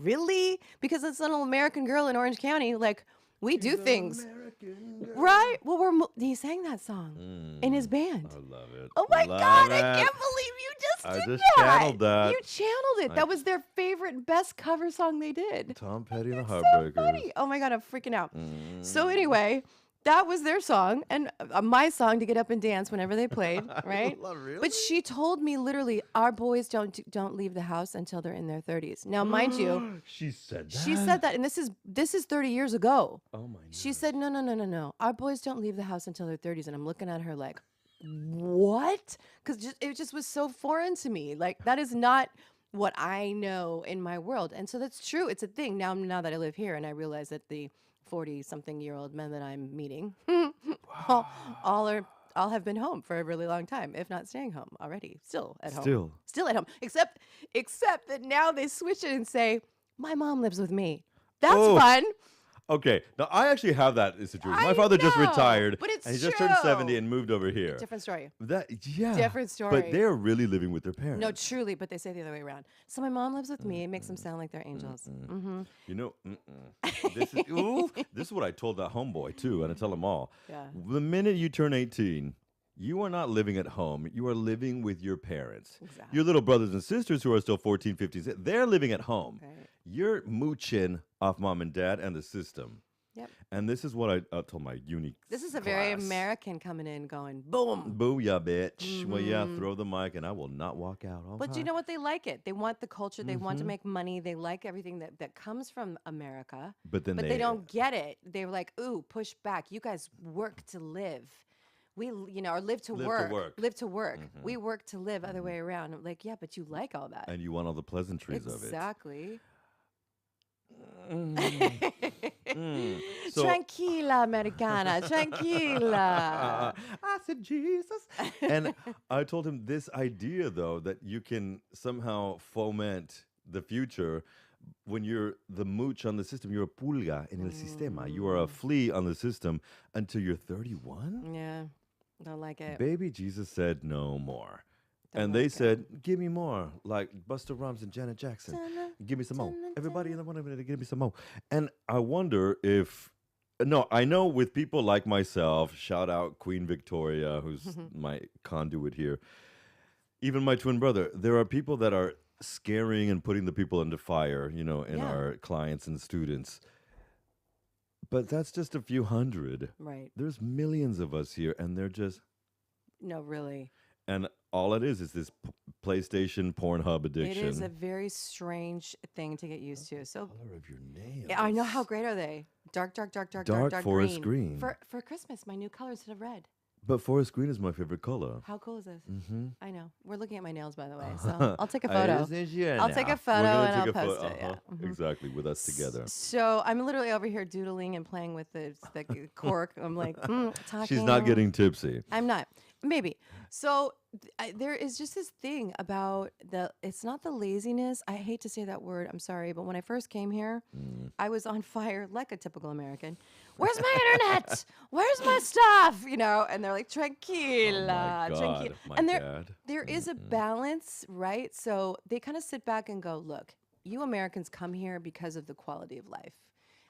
really? Because it's an American girl in Orange County. Like, we do things. Right? Well, he sang that song in his band. I love it. Oh my Love God, it. I can't believe you just I did just that. channeled that. You channeled it. That was their favorite, best cover song they did. Tom Petty and the So Heartbreakers. funny. Oh my God, I'm freaking out. So anyway, that was their song and my song to get up and dance whenever they played, right? Really? But she told me literally, our boys don't leave the house until they're in their 30s. Now, mind you, She said that. she said that, and this is 30 years ago. Oh my. She said, no. Our boys don't leave the house until their 30s. And I'm looking at her like, what? Because it just was so foreign to me. Like, that is not what I know in my world. And so that's true. It's a thing. Now that I live here and I realize that the 40-something-year-old men that I'm meeting all have been home for a really long time, if not staying home already. Still at home. Still at home. Except that now they switch it and say, my mom lives with me. That's fun. Okay, now I actually have that situation. My I father just know, retired, but it's and he just turned 70 true. and moved over here. Different story. Different story. But they're really living with their parents. No, truly, but they say the other way around. So my mom lives with me. It makes them sound like they're angels. Mm-hmm. You know, this is what I told that homeboy too, and I tell them all. Yeah. The minute you turn 18, you are not living at home. You are living with your parents. Exactly. Your little brothers and sisters who are still 14, 15, they're living at home. Right. You're mooching off mom and dad and the system. Yep. And this is what I told my unique. This is a very American coming in, going boom. Booyah, bitch. Well, yeah, throw the mic, and I will not walk out. But you know what? They like it. They want the culture. They want to make money. They like everything that comes from America. But then they don't get it. They're like, ooh, push back. You guys work to live. We, or live to work. Live to work. We work to live, other way around. I'm like, yeah, but you like all that. And you want all the pleasantries of it. Exactly. So, Tranquila, Americana. Tranquila. I said Jesus. And I told him this idea, though, that you can somehow foment the future. When you're the mooch on the system, you're a pulga en el sistema. You are a flea on the system until you're 31. Yeah, don't like it. Baby Jesus said no more. Don't And they like said, give me more, like Busta Rhymes and Janet Jackson. Give me some more. Everybody in the one minute, give me some more. And I wonder I know with people like myself, shout out Queen Victoria, who's my conduit here, even my twin brother, there are people that are scaring and putting the people under fire, in our clients and students. But that's just a few hundred. Right. There's millions of us here, and they're just... No, really. And all it is this PlayStation Pornhub addiction. It is a very strange thing to get used to. So Color of your nails. Yeah, I know. How great are they? Dark forest green. For Christmas, my new color is red. But forest green is my favorite color. How cool is this? Mm-hmm. I know. We're looking at my nails, by the way. So I'll take a photo. I'll take a We're photo gonna and take I'll a post photo. it. Yeah. Exactly, with us together. So I'm literally over here doodling and playing with the cork. I'm like, talking. She's not getting tipsy. I'm not. Maybe. So there is just this thing about it's not the laziness. I hate to say that word. I'm sorry. But when I first came here, I was on fire like a typical American. Where's my internet? Where's my stuff? And they're like, tranquila, tranquila. And there is a balance, right? So they kind of sit back and go, look, you Americans come here because of the quality of life.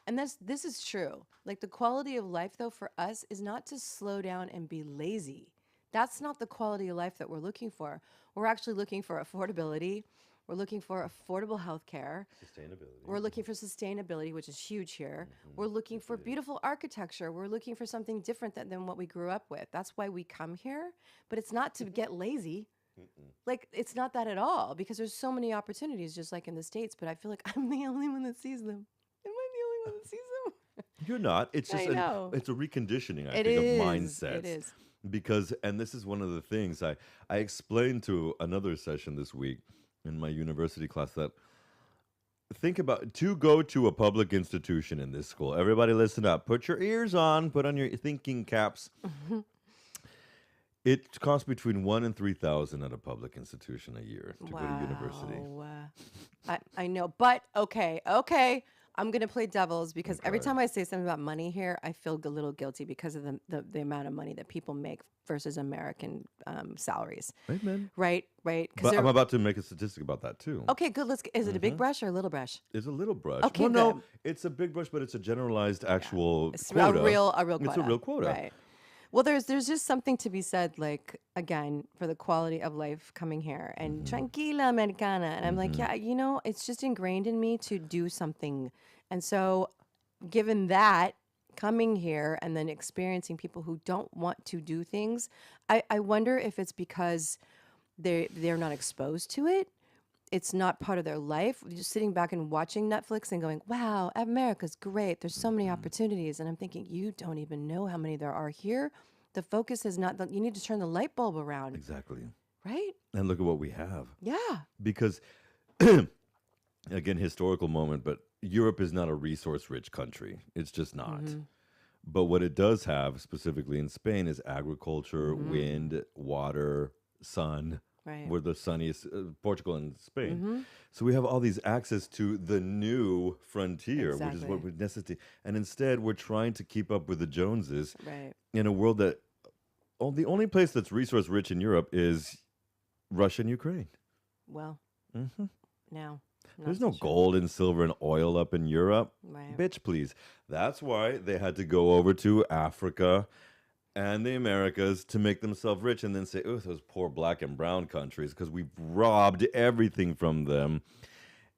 And this is true. Like, the quality of life, though, for us is not to slow down and be lazy. That's not the quality of life that we're looking for. We're actually looking for affordability. We're looking for affordable health care. Sustainability. We're looking for sustainability, which is huge here. We're looking for beautiful architecture. We're looking for something different than what we grew up with. That's why we come here. But it's not to get lazy. Like, it's not that at all, because there's so many opportunities, just like in the States. But I feel like I'm the only one that sees them. Am I the only one that sees them? You're not. It's just it's a reconditioning, I think, of mindsets. It is. Because, and this is one of the things I explained to another session this week in my university class, that think about to go to a public institution in this school. Everybody listen up. Put your ears on. Put on your thinking caps. It costs between $1,000 and $3,000 at a public institution a year to go to university. I know, but okay. I'm gonna play devil's, because every time I say something about money here, I feel a little guilty because of the amount of money that people make versus American salaries. Amen. Right. But I'm about to make a statistic about that too. Okay, good. Is it a big brush or a little brush? It's a little brush. Okay, no, good. it's a big brush, but it's a generalized actual It's quota. a real quota. It's a real quota. Right. Well, there's just something to be said, like, again, for the quality of life coming here and tranquila americana. And I'm like, yeah, it's just ingrained in me to do something. And so given that, coming here and then experiencing people who don't want to do things, I wonder if it's because they're not exposed to it. It's not part of their life. Just sitting back and watching Netflix and going, wow, America's great. There's so many opportunities. And I'm thinking, you don't even know how many there are here. The focus is not, you need to turn the light bulb around. Exactly. Right? And look at what we have. Yeah. Because, again, historical moment, but Europe is not a resource-rich country. It's just not. But what it does have, specifically in Spain, is agriculture, wind, water, sun. Right. We're the sunniest, Portugal and Spain. So we have all these access to the new frontier, which is what we necessitate. And instead, we're trying to keep up with the Joneses in a world that the only place that's resource rich in Europe is Russia and Ukraine. Well, now. There's no gold and silver and oil up in Europe. Right. Bitch, please. That's why they had to go over to Africa and the Americas to make themselves rich and then say, oh, those poor black and brown countries, because we've robbed everything from them.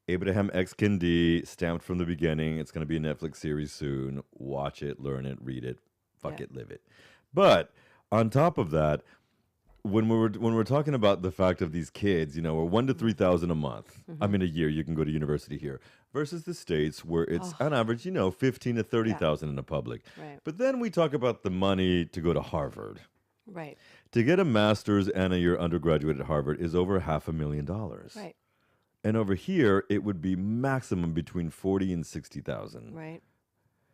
Abraham X. Kendi, stamped from the beginning. It's going to be a Netflix series soon. Watch it, learn it, read it, fuck it, live it. But on top of that, when we're talking about the fact of these kids, we're 1,000 to 3,000 a month. I mean, a year you can go to university here, versus the States where it's on average, 15 to 30,000 in the public. Right. But then we talk about the money to go to Harvard. Right. To get a master's and a year undergraduate at Harvard is over $500,000. Right. And over here, it would be maximum between 40 and 60,000. Right.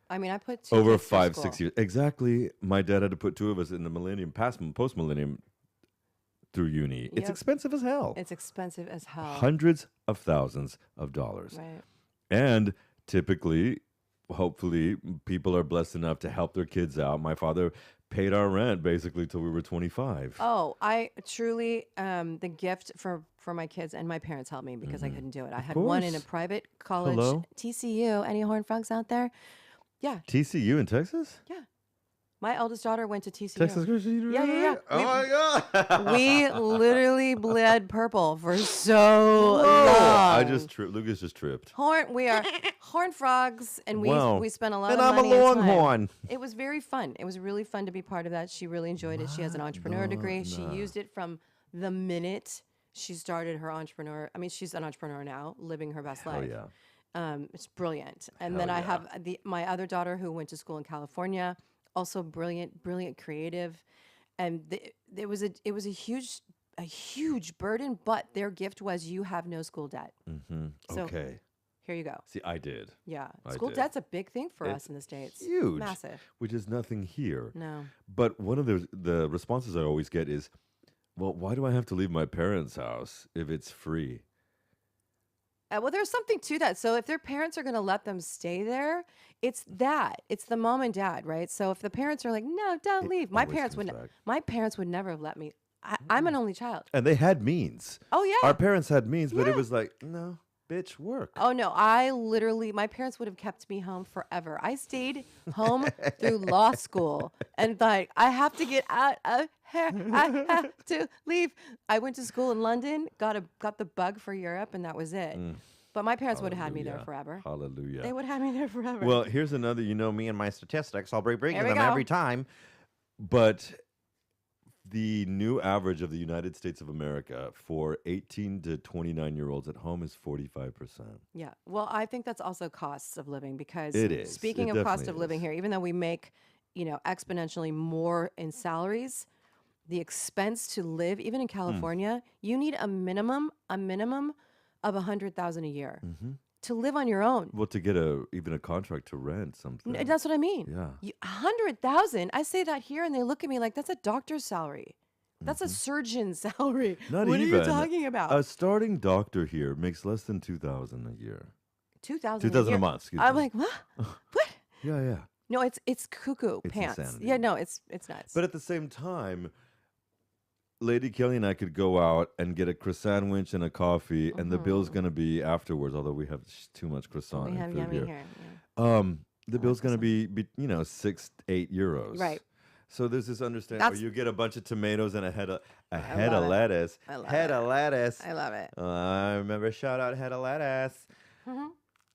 I mean, I put two Over kids through 5-6 school. years. Exactly. My dad had to put two of us in the millennium, post millennium, through uni. It's Yep. expensive as hell. It's expensive as hell. Hundreds of thousands of dollars. Right. And typically, hopefully, people are blessed enough to help their kids out. My father paid our rent basically till we were 25. Oh, I truly, the gift for my kids, and my parents helped me because I couldn't do it. I had one in a course. private college, Hello? TCU. Any Horned Frogs out there? Yeah, TCU in Texas? yeah. My eldest daughter went to TCU. Texas Christian University? yeah. Oh my God. We literally bled purple for so long. Lucas just tripped. We are Horned Frogs, and Wow. we spent a lot And of I'm a money and time. Longhorn. It was very fun. It was really fun to be part of that. She really enjoyed it. She has an entrepreneur degree. She used it from the minute she started her entrepreneur. I mean, she's an entrepreneur now, living her best life. Yeah. It's brilliant. And then I have my other daughter who went to school in California, also brilliant creative. And it was a huge burden, but their gift was you have no school debt. So Okay. here you go. See, I did. Yeah. I School did. debt's a big thing for It's us in the States. Huge. Massive. Which is nothing here. No. But one of the responses I always get is, well, why do I have to leave my parents' house if it's free? Well, there's something to that. So if their parents are going to let them stay there, it's the mom and dad, right? So if the parents are like, no, don't leave. My always parents comes would. back. My parents would never have let me. I'm an only child. And they had means. Oh yeah. Our parents had means, but it was like, no, bitch, work. Oh no, my parents would have kept me home forever. I stayed home through law school and like, I have to get out of here. I have to leave. I went to school in London, got the bug for Europe, and that was it. But my parents would have had me there forever. Hallelujah. They would have me there forever. Well, here's another, me and my statistics, I'll be bringing There we them every go. time. But the new average of the United States of America for 18 to 29-year-olds at home is 45%. Yeah. Well, I think that's also costs of living because It is. speaking It of cost definitely of living is. here, even though we make, exponentially more in salaries, the expense to live, even in California, you need a minimum of $100,000 a year to live on your own. Well, to get even a contract to rent something. That's what I mean. Yeah. 100,000. I say that here, and they look at me like that's a doctor's salary. That's a surgeon's salary. Not what even. are you talking about? A starting doctor here makes less than $2,000 a year. 2,000. 2,000 a month. Excuse I'm me. like, what? What? Yeah. No, it's cuckoo It's pants. insanity. Yeah, no, it's nuts. But at the same time, Lady Kelly and I could go out and get a croissant sandwich and a coffee, and the bill's going to be afterwards, although we have too much croissant we and have food yummy here. here. Yeah. The bill's going to be 6 to 8 euros. Right. So there's this understanding, That's- or you get a bunch of tomatoes and a head of love it. lettuce. I love Head of lettuce. I love it. I remember shout out head of lettuce. Mm-hmm.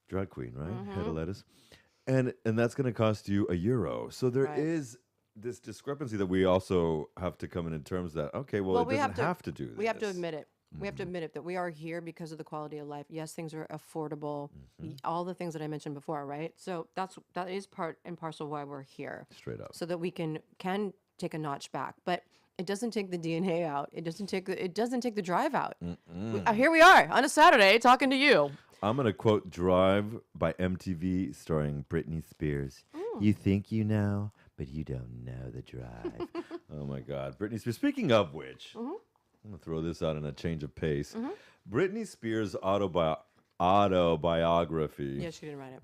Drag queen, right? Head of lettuce. and that's going to cost you €1. So there Right. is this discrepancy that we also have to come in terms that okay, well, it we doesn't have to do this. We have to admit it. We have to admit it that we are here because of the quality of life. Yes, things are affordable. All the things that I mentioned before, right? So that is part and parcel why we're here. Straight up. So that we can take a notch back. But it doesn't take the DNA out. It doesn't take the drive out. Here we are on a Saturday talking to you. I'm going to quote Drive by MTV starring Britney Spears. You think you know, but you don't know the drive. Oh my God. Britney Spears. Speaking of which, I'm going to throw this out in a change of pace. Britney Spears' autobiography. Yeah, she didn't write it.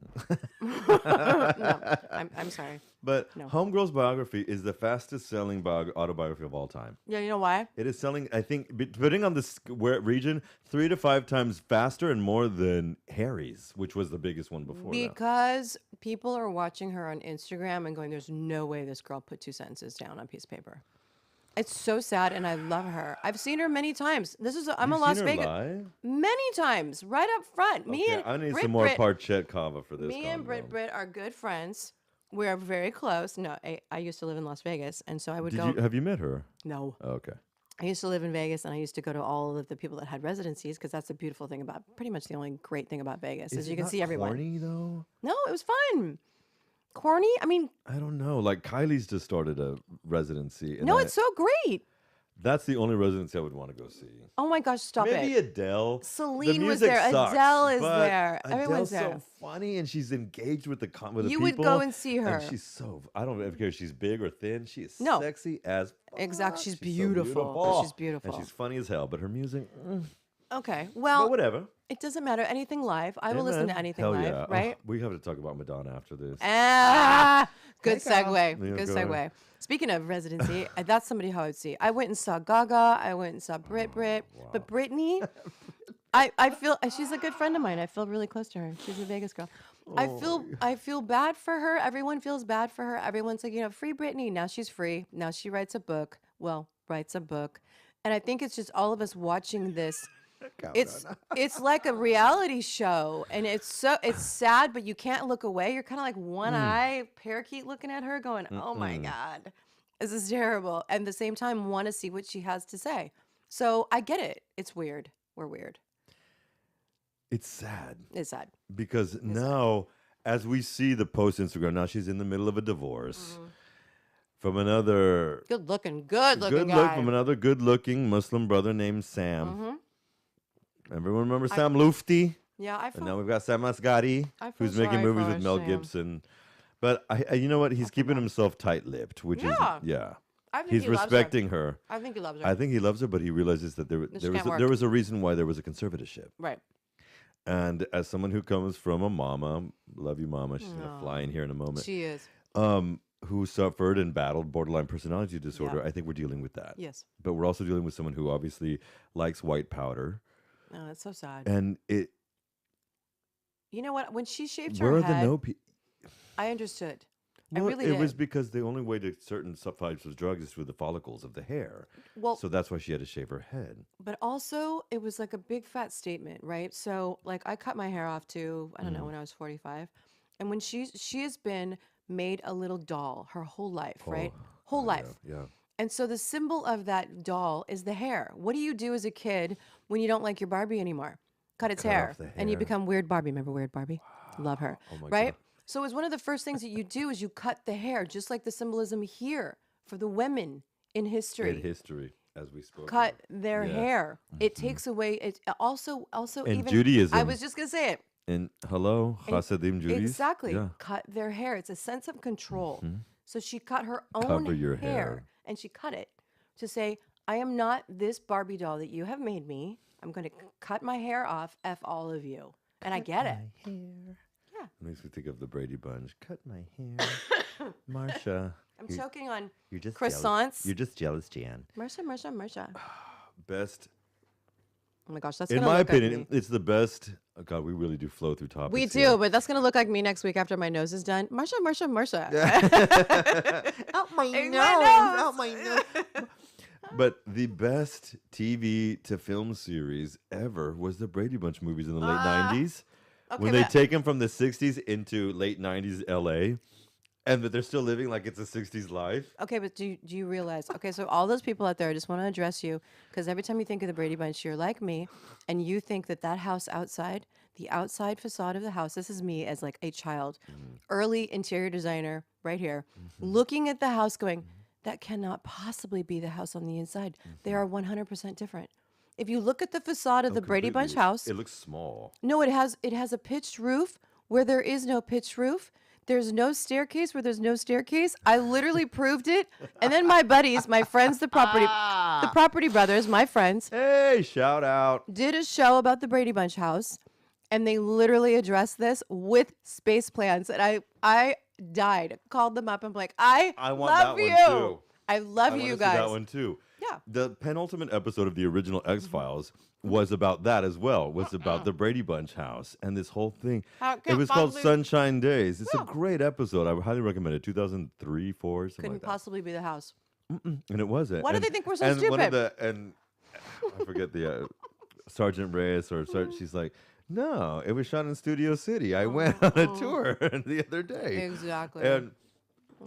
No, I'm sorry. But No. Homegirl's biography is the fastest selling autobiography of all time. Yeah, you know why? It is selling, I think, depending on the region, 3 to 5 times faster and more than Harry's, which was the biggest one before that. Because people are watching her on Instagram and going, there's no way this girl put 2 sentences down on a piece of paper. It's so sad, and I love her. I've seen her many times. I'm a You've Las seen her Vegas. live? Many times, right up front. I need some more parchet kava for this. Me and Brit are good friends. We are very close. No, I used to live in Las Vegas, and so I would go. Have you met her? No. Okay. I used to live in Vegas, and I used to go to all of the people that had residencies because that's the beautiful thing about, pretty much the only great thing about Vegas is you can see everyone. Corny though? No, it was fun. Corny? I mean, I don't know. Like Kylie's just started a residency. And no, it's so great. That's the only residency I would want to go see. Oh my gosh, stop Maybe it. Adele. Celine The was music there. sucks, Adele is but there. Everyone's Adele's there. so funny, and she's engaged with the with the You people. would go and see her. And she's so. I don't care if she's big or thin. She is No. sexy as. Exactly. She's so beautiful. She's beautiful. And she's funny as hell. But her music. Okay. But Well, whatever. it doesn't matter. Anything live. I will listen to anything Hell live, yeah. right? Oh, we have to talk about Madonna after this. Good segue. Yeah, Good go segue. ahead. Speaking of residency, that's somebody who I would see. I went and saw Gaga. I went and saw Brit. But Britney, I feel she's a good friend of mine. I feel really close to her. She's a Vegas girl. I feel bad for her. Everyone feels bad for her. Everyone's like, free Britney. Now she's free. Now she writes a book. And I think it's just all of us watching this. It's like a reality show, and it's sad, but you can't look away. You're kind of like one eye parakeet looking at her, going, "Oh my God, this is terrible." And at the same time, want to see what she has to say. So I get it. It's weird. We're weird. It's sad. It's sad. Because now, as we see the post Instagram, now she's in the middle of a divorce from another Good looking good guy. look from another good-looking Muslim brother named Sam. Everyone remember Sam Lufti? Yeah, I And feel. now we've got Sam Asghari, I feel who's making sorry movies for with Mel Sam. Gibson. But you know what? He's keeping himself tight-lipped, which is Yeah. I think He's he loves her. respecting her. I think he loves her. I think he loves her, but he realizes that there can't work. there was a reason why there was a conservatorship. Right. And as someone who comes from a mama, love you, mama, she's gonna fly in here in a moment. She is. Who suffered and battled borderline personality disorder. Yeah. I think we're dealing with that. Yes. But we're also dealing with someone who obviously likes white powder, Oh, that's so sad. and it. You know what? When she shaved Where her are the head, no people? I understood. Well, I really it did. was because the only way to certain types of drugs is through the follicles of the hair. Well, So that's why she had to shave her head. but also it was like a big fat statement, right? So like I cut my hair off too, I don't know, when I was 45. And when she has been made a little doll her whole life, right? Whole life. Yeah. And so the symbol of that doll is the hair. What do you do as a kid when you don't like your Barbie anymore? Cut its Cut hair. off the And you hair. become Weird Barbie. Remember Weird Barbie? Love her. Oh my right? God. So it was one of the first things that you do is you cut the hair, just like the symbolism here for the women in history. In history, as we spoke. Cut of. their Yes. hair. It takes away. It also In even Judaism. I was just gonna say it. And hello, Hasidim Judaism. Exactly. Yeah. Cut their hair. It's a sense of control. So she cut her own Cover your hair. and she cut it to say, I am not this Barbie doll that you have made me. I'm going to cut my hair off. F all of you. And I get it. Yeah. Makes me think of the Brady Bunch. Cut my hair, Marsha. I'm choking on You're just croissants. Jealous. You're just jealous, Jan. Marsha. Best, Oh my gosh, that's in going to my look opinion, like me. it's the best. Oh God, we really do flow through topics. We do, here. but that's going to look like me next week after my nose is done. Marsha. Out my nose, out my nose. But the best TV to film series ever was the Brady Bunch movies in the late 90s. when they but- take them from the 60s into late 90s LA and that they're still living like it's a 60s life. Okay, but do you realize? Okay, so all those people out there, I just want to address you because every time you think of the Brady Bunch, you're like me, and you think that house outside, the outside facade of the house. This is me as like a child, early interior designer, right here, looking at the house, going, that cannot possibly be the house on the inside. They are 100% different. If you look at the facade of the Brady Bunch Completely. house, It looks small. no, it has a pitched roof where there is no pitched roof. There's no staircase where there's no staircase. I literally proved it. And then my buddies, my friends, the property brothers, my friends, Hey, shout out. did a show about the Brady Bunch house, and they literally addressed this with space plans. And I died. Called them up and like, I want love that you. one too. I love I you wanna see guys. that one too. Yeah. The penultimate episode of the original X-Files was about that as well. Was about the Brady Bunch house and this whole thing. How It can was called possibly- Sunshine Days. It's a great episode. I would highly recommend it. 2003, 4, something Couldn't like that. possibly be the house. And it wasn't. Why do And- they think we're so and One of stupid? the, and I forget the Sergeant Reyes or she's like, no, it was shot in Studio City. I went on a tour the other day. Exactly. And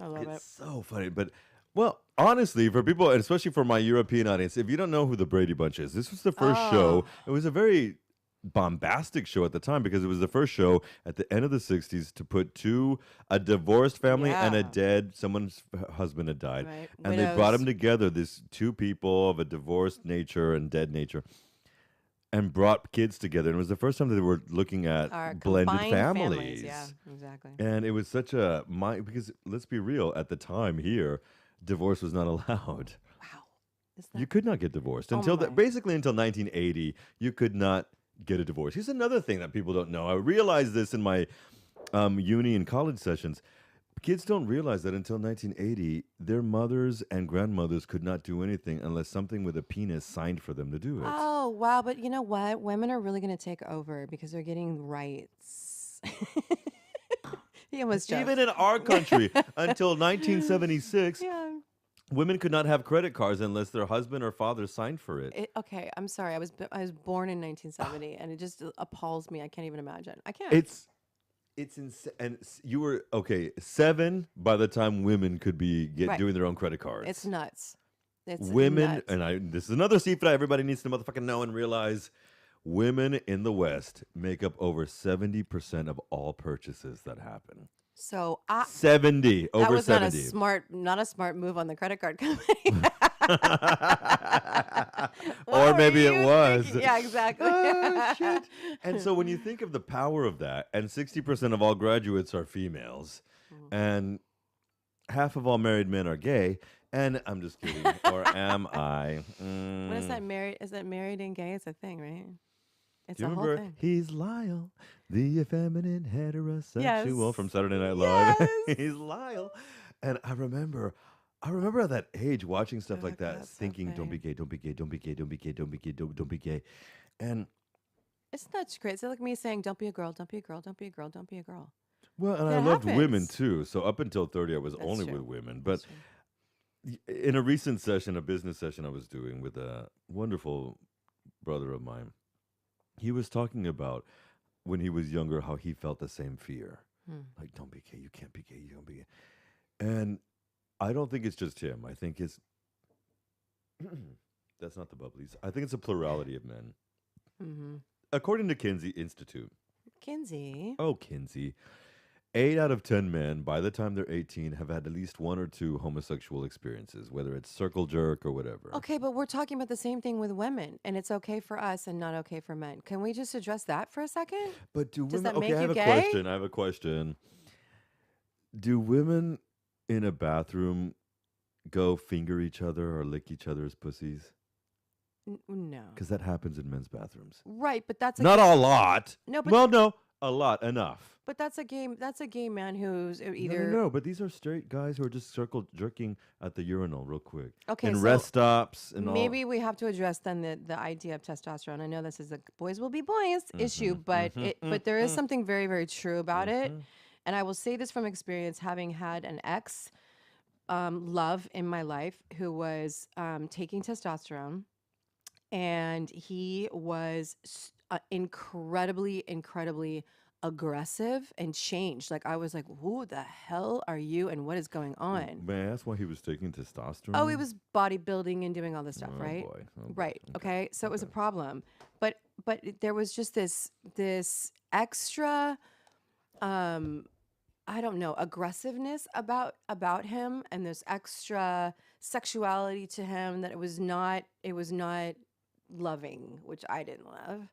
I love it. it's so funny. But, well, honestly, for people, and especially for my European audience, if you don't know who the Brady Bunch is, this was the first show. It was a very bombastic show at the time because it was the first show at the end of the 60s to put a divorced family and a Yeah. someone's husband had died. Right. And they brought Widows. them together, these two people of a divorced nature and dead nature, and brought kids together. And it was the first time that they were looking at Our blended combined families. Yeah, exactly. And it was such a because let's be real, at the time here, divorce was not allowed. Wow. Is You could not get divorced Oh until my. basically until 1980. You could not get a divorce. Here's another thing that people don't know. I realized this in my uni and college sessions. Kids don't realize that until 1980, their mothers and grandmothers could not do anything unless something with a penis signed for them to do it. Oh, wow. But you know what? Women are really going to take over because they're getting rights. He almost joked. Even in our country, until 1976, Yeah. women could not have credit cards unless their husband or father signed for it. Okay, I'm sorry. I was born in 1970, and it just appalls me. I can't even imagine. I can't. It's insane. And you were 7 by the time women could be Right. doing their own credit cards. It's nuts. It's Women, nuts. and this is another secret everybody needs to motherfucking know and realize. Women in the West make up over 70% of all purchases that happen. So 70 that over was 70. not a smart move on the credit card company. What Or were maybe it you was. thinking? Yeah, exactly. Oh, shit. And so when you think of the power of that, and 60% of all graduates are females, and half of all married men are gay, and I'm just kidding, or am I? What is that married? Is that married and gay? It's a thing, right? It's Do you a whole remember? thing. He's Lyle, the effeminate heterosexual Yes. from Saturday Night Live. Yes. He's Lyle. And I remember at that age watching stuff like that, that's so thinking, don't be funny. gay, don't be gay, don't be gay, don't be gay, don't be gay, don't be gay. And It's not great. It's like me saying, "Don't be a girl. Don't be a girl. Don't be a girl. Don't be a girl." well, and I That loved women happens. too. So up until 30, I was That's only true. with women. But That's true. in a recent session, a business session I was doing with a wonderful brother of mine, he was talking about when he was younger how he felt the same fear. Like, don't be gay, you can't be gay, you don't be gay. And I don't think it's just him. I think it's that's not the bubblies. I think it's a plurality of men. Mm-hmm. According to Kinsey Institute. Kinsey. Oh, Kinsey. 8 out of 10 men, by the time they're 18, have had at least 1 or 2 homosexual experiences, whether it's circle jerk or whatever. Okay, but we're talking about the same thing with women, and it's okay for us and not okay for men. Can we just address that for a second? But do Does women? that Okay, make I have you a gay? question. I have a question. Do women in a bathroom go finger each other or lick each other's pussies? No. Because that happens in men's bathrooms. Right, but that's a Not a lot. No, but Well, no, a lot, enough. but that's a game. That's a gay man who's either No, but these are straight guys who are just circle jerking at the urinal real quick. Okay, in so rest stops and maybe we have to address then the idea of testosterone. I know this is a boys will be boys issue, but but there is something very, very true about it. And I will say this from experience, having had an ex love in my life who was taking testosterone, and he was incredibly aggressive and changed. Like I was like, who the hell are you and what is going on? May I ask why he was taking testosterone? Oh, he was bodybuilding and doing all this stuff, Oh, right? boy. Oh, boy. Right. Okay. So it was a problem. But there was just this extra I don't know, aggressiveness about him and this extra sexuality to him that it was not loving, which I didn't love.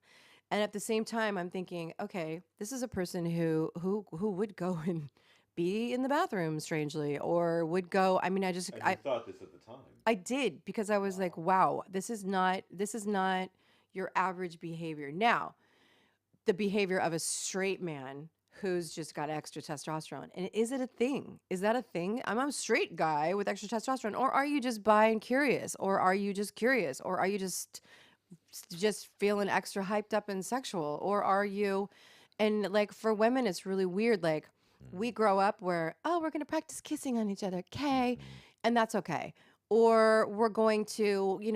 And at the same time, I'm thinking, okay, this is a person who would go and be in the bathroom strangely, or would go. I mean, I thought this at the time. I did, because I was like, wow, this is not your average behavior. Now, the behavior of a straight man who's just got extra testosterone. And is it a thing? Is that a thing? I'm a straight guy with extra testosterone, or are you just bi and curious, or are you just curious, or are you just feeling extra hyped up and sexual, or are you? And like for women, it's really weird. Like we grow up where, oh, we're going to practice kissing on each other. Okay. And that's okay. Or we're going to, we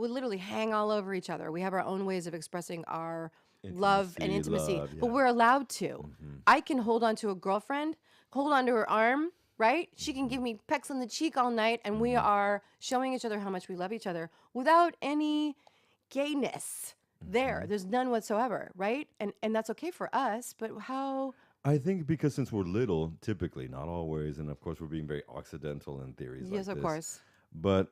literally hang all over each other. We have our own ways of expressing our love and intimacy, but we're allowed to. I can hold on to a girlfriend, hold on to her arm, right? She can give me pecks on the cheek all night, and we are showing each other how much we love each other without any gayness there. There's none whatsoever, right? And that's okay for us, but how? I think because since we're little, typically, not always, and of course we're being very occidental in theories like Yes, of this, course. but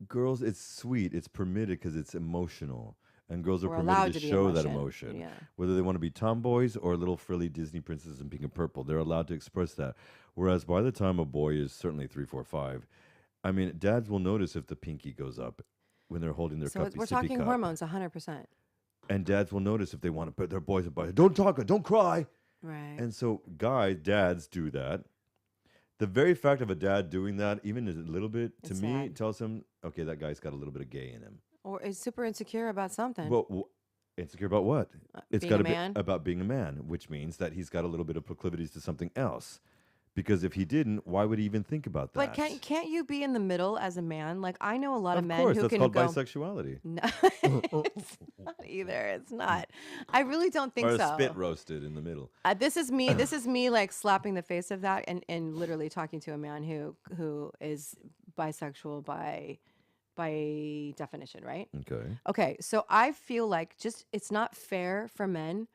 girls, it's sweet, it's permitted because it's emotional. And girls are We're allowed permitted to to be show that emotion, emotion. yeah. Whether they want to be tomboys or little frilly Disney princesses in pink and purple, they're allowed to express that. Whereas by the time a boy is certainly 3, 4, 5, I mean, dads will notice if the pinky goes up when they're holding their So cuppy we're sippy talking cup. hormones, 100%. And dads will notice if they want to put their boys in bed. Don't talk, don't cry. Right. And so dads do that. The very fact of a dad doing that, even a little bit, to It's me, sad. tells him, okay, that guy's got a little bit of gay in him. Or is super insecure about something. Well, insecure about what? It's being got a to be man? about being a man, which means that he's got a little bit of proclivities to something else. Because if he didn't, why would he even think about that? But can't you be in the middle as a man? Like I know a lot of men course, who that's can called go. bisexuality. No, it's not either. It's not. I really don't think Or so. spit roasted in the middle. This is me. This is me like slapping the face of that and literally talking to a man who is bisexual by definition, right? Okay. Okay, so I feel like it's not fair for men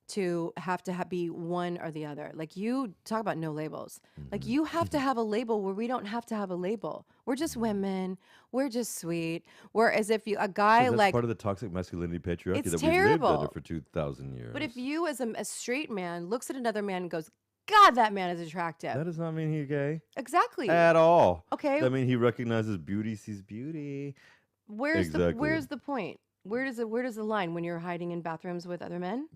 to have to be one or the other. Like you talk about no labels. Like you have to have a label where we don't have to have a label. We're just women. We're just sweet. Whereas if a guy That's like, part of the toxic masculinity patriarchy It's that we've lived terrible. under for 2,000 years. but if you as a straight man looks at another man and goes, God, that man is attractive. that does not mean he's gay Exactly. at all. Okay. That means he recognizes beauty, sees beauty. Where's Exactly. the point? Where does the line when you're hiding in bathrooms with other men?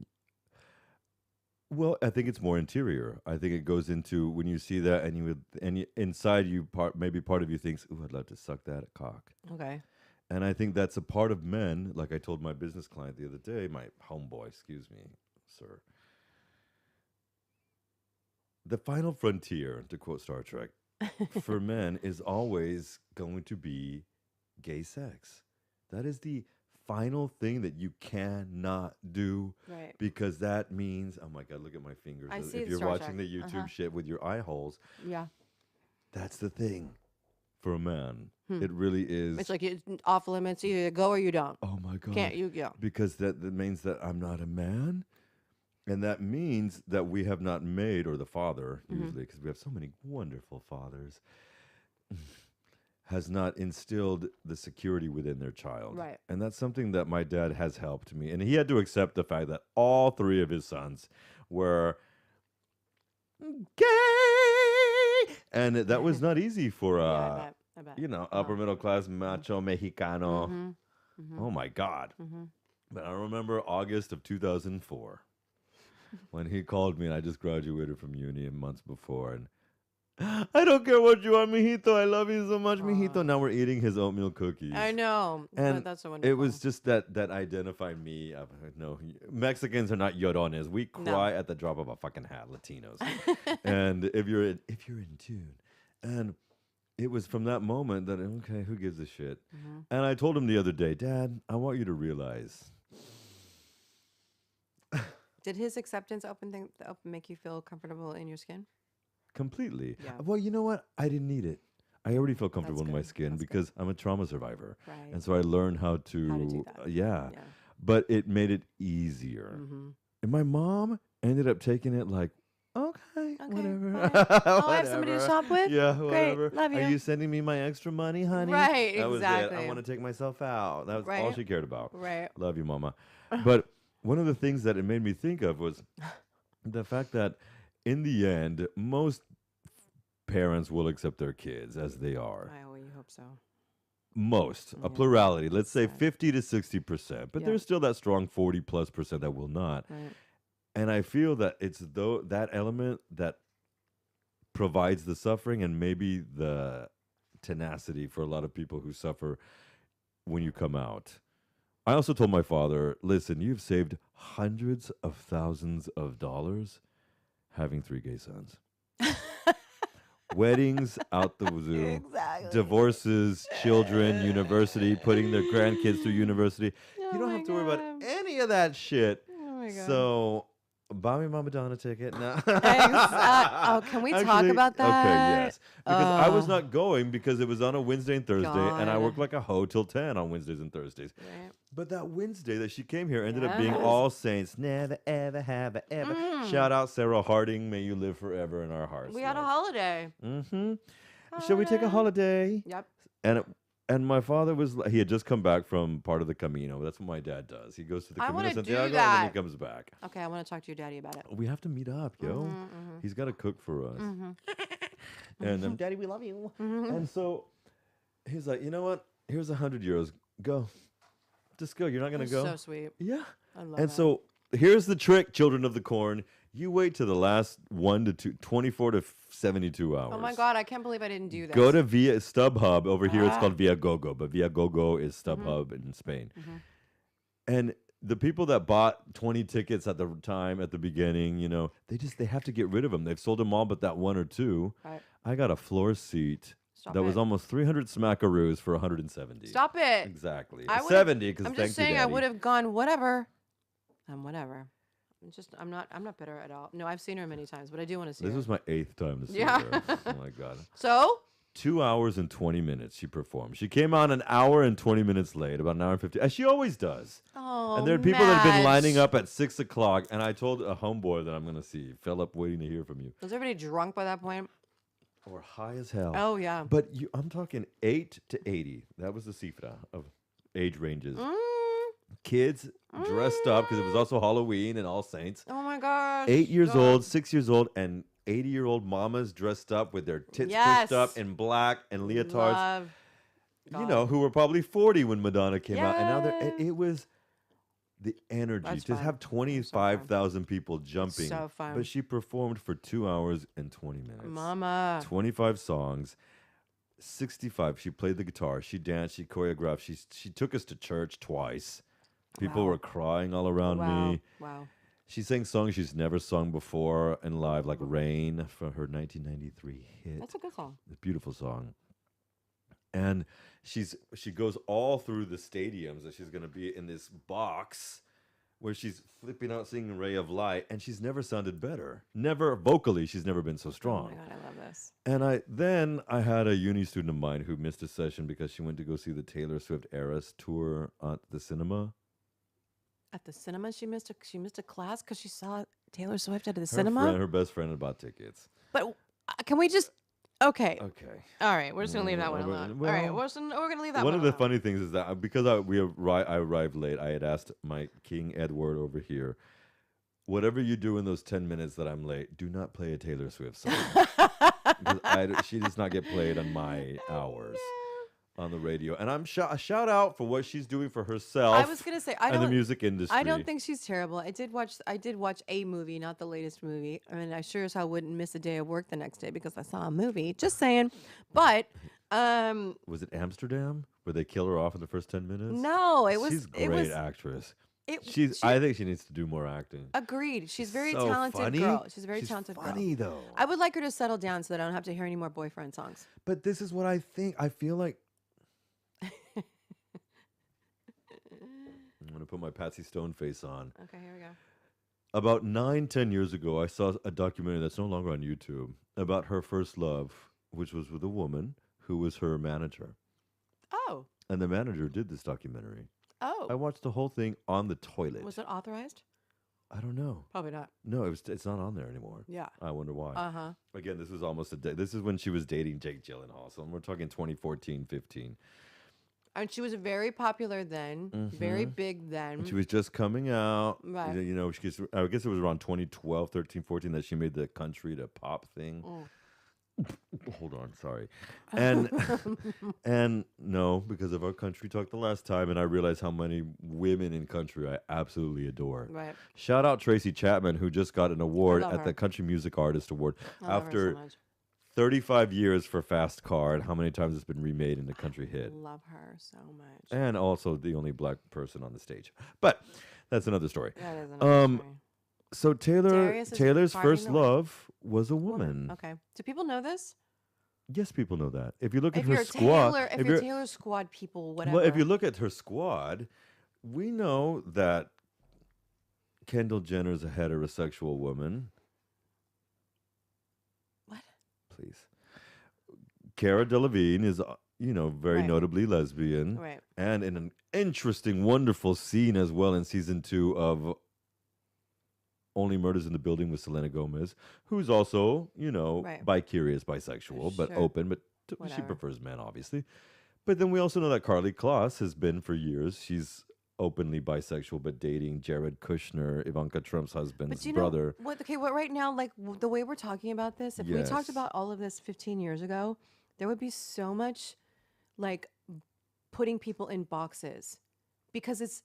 Well, I think it's more interior. I think it goes into when you see that, and inside you, maybe part of you thinks, "Ooh, I'd love to suck that cock." Okay. And I think that's a part of men. Like I told my business client the other day, my homeboy, excuse me, sir. The final frontier, to quote Star Trek, for men is always going to be gay sex. That is the final thing that you cannot do. Right. Because that means, oh my God, look at my fingers. I see If the you're Star watching Trek. the YouTube shit with your eye holes, Yeah. that's the thing for a man. It really is. It's like it's off limits. You either go or you don't. Oh my God. Can't you go? Because that means that I'm not a man. And that means that we have not made, or the father, usually, because we have so many wonderful fathers, has not instilled the security within their child. Right. And that's something that my dad has helped me. And he had to accept the fact that all 3 of his sons were gay. And that was not easy for, Yeah, I bet. upper middle class macho Mexicano. Oh my God. But I remember August of 2004 when he called me, and I just graduated from uni months before. And I don't care what you are, mijito. I love you so much, mijito. Now we're eating his oatmeal cookies. I know. And that's so wonderful. it was just that identified me. No, Mexicans are not llorones. We cry at the drop of a fucking hat, Latinos. And if you're in tune. And it was from that moment that, okay, who gives a shit? And I told him the other day, Dad, I want you to realize Did his acceptance make you feel comfortable in your skin? Completely. Yeah. Well, you know what? I didn't need it. I already felt comfortable That's in my good. skin That's because I'm a trauma survivor. Right. And so I learned how to do that. yeah. Yeah. But it made it easier. Mm-hmm. And my mom ended up taking it like, okay, whatever. fine. Oh, I have somebody to Whatever. shop with? Yeah, Great. whatever. Love you. Are you sending me my extra money, honey? Right, That was it. I exactly. want to take myself out. That was all Right. she cared about. Right. Love you, mama. But one of the things that it made me think of was the fact that in the end, most parents will accept their kids as they are. Oh, you hope so. Most, a Yeah. plurality, let's say Right. 50 to 60%, but Yeah. there's still that strong 40+% that will not. Right. And I feel that it's that element that provides the suffering and maybe the tenacity for a lot of people who suffer when you come out. I also told my father, listen, you've saved hundreds of thousands of dollars having 3 gay sons. Weddings out the wazoo, Exactly. divorces, children, university, putting their grandkids through university. Oh You don't my have to worry about God. any of that shit. Oh my God. So, buy me my Madonna ticket. No. Can we talk about that? Okay, yes. Because I was Oh. not going because it was on a Wednesday and Thursday, and I God. worked like a hoe till 10 on Wednesdays and Thursdays. Right. But that Wednesday that she came here ended up being Yes. All Saints. Never, ever, have I ever. Shout out Sarah Harding. May you live forever in our hearts. We had a holiday. Mm-hmm. Shall we take a holiday? Yep. And my father he had just come back from part of the Camino. That's what my dad does. He goes to the I Camino wanna do Santiago and then that. he comes back. Okay, I want to talk to your daddy about it. We have to meet up, yo. He's got to cook for us. And Daddy, we love you. And so he's like, you know what? Here's 100 euros. Go. Just go. You're not going to That's go? so sweet. Yeah. I love And that. so here's the trick, children of the corn. You wait to the last 24 to 72 hours. Oh my God, I can't believe I didn't do this. Go to Via StubHub. Over here, it's called Viagogo, but Viagogo is StubHub in Spain. And the people that bought 20 tickets at the time, at the beginning, you know, they have to get rid of them. They've sold them all but that one or two. Right. I got a floor seat Stop that was it. almost 300 smackaroos for 170. Stop it. Exactly. I would've- 70 because I'm thank just you, saying I Daddy. would have gone whatever. Whatever. I'm not bitter at all. No, I've seen her many times, but I do want to see This her. was my 8th time to see Yeah. her. Oh my God. So 2 hours and 20 minutes she performed. She came on an hour and 20 minutes late, about an hour and 50, as she always does. Oh, And there are people that have been lining Madge. up at 6 o'clock, and I told a homeboy that I'm going to see. Philip, waiting to hear from you. Was everybody drunk by that point? Or high as hell. Oh yeah. But I'm talking 8 to 80. That was the cifra of age ranges. Kids dressed up because it was also Halloween and All Saints. Oh my gosh. 8 years God. old, 6 years old, and 80-year-old mamas dressed up with their tits Yes. pushed up in black and leotards. Love. You know, who were probably 40 when Madonna came out. And now Yes. it was the energy That's to fun. have 25,000 people jumping. So fun. But she performed for 2 hours and 20 minutes. Mama. 25 songs. 65. She played the guitar. She danced. She choreographed. She took us to church twice. People Wow. were crying all around Wow. me. Wow. She sang songs she's never sung before in live, like Rain for her 1993 hit. That's a good song. A beautiful song. And she goes all through the stadiums that she's going to be in this box where she's flipping out singing Ray of Light, and she's never sounded better. Never vocally, she's never been so Oh strong. my God, I love this. And I had a uni student of mine who missed a session because she went to go see the Taylor Swift Eras tour at the cinema. At the cinema, she missed a class because she saw Taylor Swift at the Her cinema. friend, her best friend, had bought tickets. But can we just? Okay. Okay. All right, we're just gonna leave that one well, alone. well, All right, we're gonna leave that One one of the alone. funny things is that because I arrived late, I had asked my King Edward over here, whatever you do in those 10 minutes that I'm late, do not play a Taylor Swift song. Because she does not get played on my hours on the radio. And I'm a shout out for what she's doing for herself. I was gonna say I and the don't. music industry. I don't think she's terrible. I did watch a movie, not the latest movie. I mean, I sure as hell wouldn't miss a day of work the next day because I saw a movie. Just saying. But Was it Amsterdam where they kill her off in the first 10 minutes? no, it was. She's a it great was. actress. She- I think she needs to do more acting. Agreed. She's a very So talented funny. girl. She's a very She's talented funny, girl. though. I would like her to settle down so that I don't have to hear any more boyfriend songs. But this is what I think. I feel like I'm gonna put my Patsy Stone face on. Okay, here we go. about 9-10 years ago, I saw a documentary that's no longer on YouTube about her first love, which was with a woman who was her manager. Oh. And the manager did this documentary. Oh. I watched the whole thing on the toilet. Was it authorized? I don't know. Probably not. No, it's not on there anymore. Yeah. I wonder why. Uh-huh. Again, this was almost a day. This is when she was dating Jake Gyllenhaal. So we're talking 2014, 15. And she was very popular then, very big then. And she was just coming out. Right. You know, I guess it was around 2012, 13, 14 that she made the country to pop thing. Hold on, sorry. And and no, because of our country talk the last time, and I realized how many women in country I absolutely adore. Right. Shout out Tracy Chapman, who just got an award love at her. the Country Music Artist Award I love her after so much. 35 years for Fast Car, and how many times it's been remade into country hit. Love her so much. And also the only black person on the stage. But that's another story. That is another story. So Darius is Taylor's finding first the way. love was a woman. Okay. Do people know this? Yes, people know that. If you look If at her you're squad, Taylor, if you're Taylor squad people, whatever. well, if you look at her squad, we know that Kendall Jenner's a heterosexual woman. What? Please. Cara Delevingne is, very Right. notably lesbian. Right. And in an interesting, wonderful scene as well in season 2 of Only Murders in the Building with Selena Gomez, who's also, Right. bi-curious, bisexual, but Sure. open, but she Whatever. prefers men, obviously. But then we also know that Carly Kloss has been for years. She's openly bisexual, but dating Jared Kushner, Ivanka Trump's husband's But you brother. know what? Okay, what right now, like the way we're talking about this, if we talked Yes. about all of this 15 years ago, there would be so much like putting people in boxes because it's.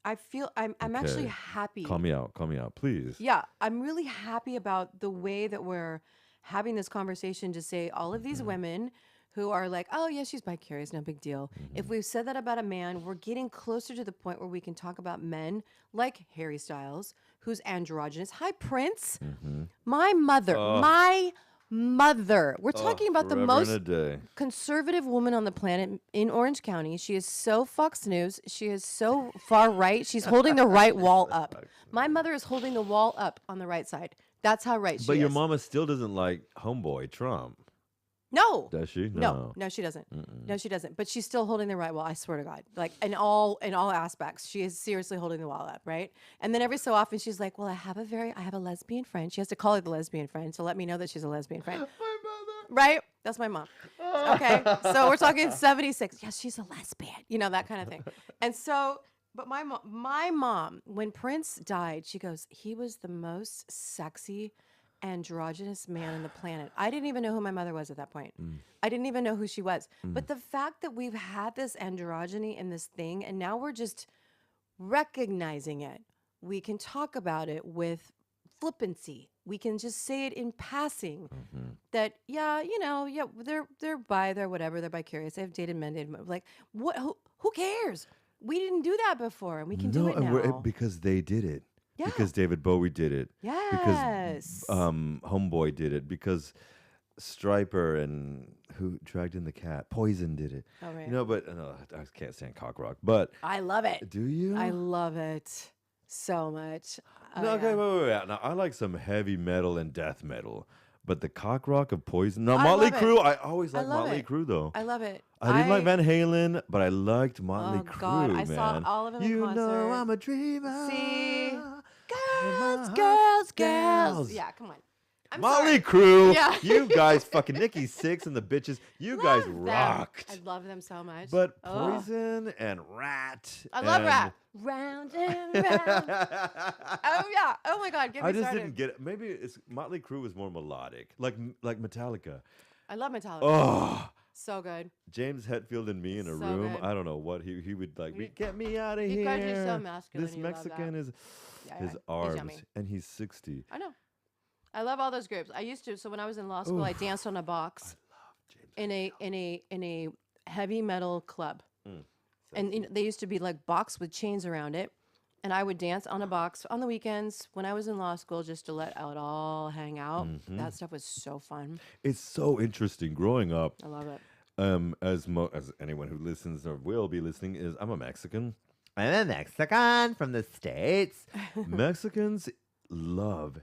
I feel I'm actually Okay. happy. Call me out, please. Yeah, I'm really happy about the way that we're having this conversation to say all of these women who are like, oh, yeah, she's bi-curious, no big deal. If we've said that about a man, we're getting closer to the point where we can talk about men like Harry Styles, who's androgynous. Hi, Prince. My mother, We're talking about the Forever most and a day. conservative woman on the planet in Orange County. She is so Fox News. She is so far right. She's holding the right wall up. My mother is holding the wall up on the right side. That's how right she is. But your mama still doesn't like homeboy Trump, No. does she? No, she doesn't. No, she doesn't. But she's still holding the right wall. I swear to God, like in all aspects, she is seriously holding the wall up, right? And then every so often, she's like, "Well, I have a lesbian friend." She has to call her the lesbian friend to let me know that she's a lesbian friend. My mother. Right? That's my mom. Okay, so we're talking 76. Yes, she's a lesbian. That kind of thing. And so, but my mom, when Prince died, she goes, "He was the most sexy." Androgynous man on the planet. I didn't even know who my mother was at that point. I didn't even know who she was. But the fact that we've had this androgyny in this thing, and now we're just recognizing it, we can talk about it with flippancy. We can just say it in passing that, they're bi, they're whatever, they're bi-curious. They've dated men, like, what? Who cares? We didn't do that before, and we can do it now. Because they did it. Yeah. Because David Bowie did it. Yes. Because Homeboy did it. Because Striper and who dragged in the cat, Poison did it. Oh, right. But I can't stand cock rock. But I love it. do you? I love it so much. Oh, No, okay, yeah. wait. Now I like some heavy metal and death metal. But the cock rock of Poison. No, I Motley love it. Crue. I always I liked love Motley it. Crue though. I love it. I didn't like Van Halen, but I liked Motley Oh, Crue, God, I man. saw all of them in You concert. know I'm a dreamer. See? Girls, Girls. Yeah, come on. I'm Motley sorry. Crue. Yeah. You guys, fucking Nikki Sixx and the bitches. You guys Love them. rocked. I love them so much. But Oh. Poison and Rat. I love and- rap. Round and round. Oh yeah. Oh my God. Get me I just started. didn't get it. Maybe it's Motley Crue was more melodic, like Metallica. I love Metallica. Oh, So good. James Hetfield and me in a So room. good. I don't know what he would like. You- Get me out of here. because you're so masculine, This you love Mexican that. is Yeah, his yeah. He's arms, yummy. and he's 60. I know. I love all those groups. I used to. So when I was in law school, I danced on a box in a heavy metal club, and they used to be like box with chains around it, and I would dance on a box on the weekends when I was in law school just to let it all hang out. That stuff was so fun. It's so interesting. Growing up, I love it. as anyone who listens or will be listening I'm a Mexican. I'm a Mexican from the States. Mexicans love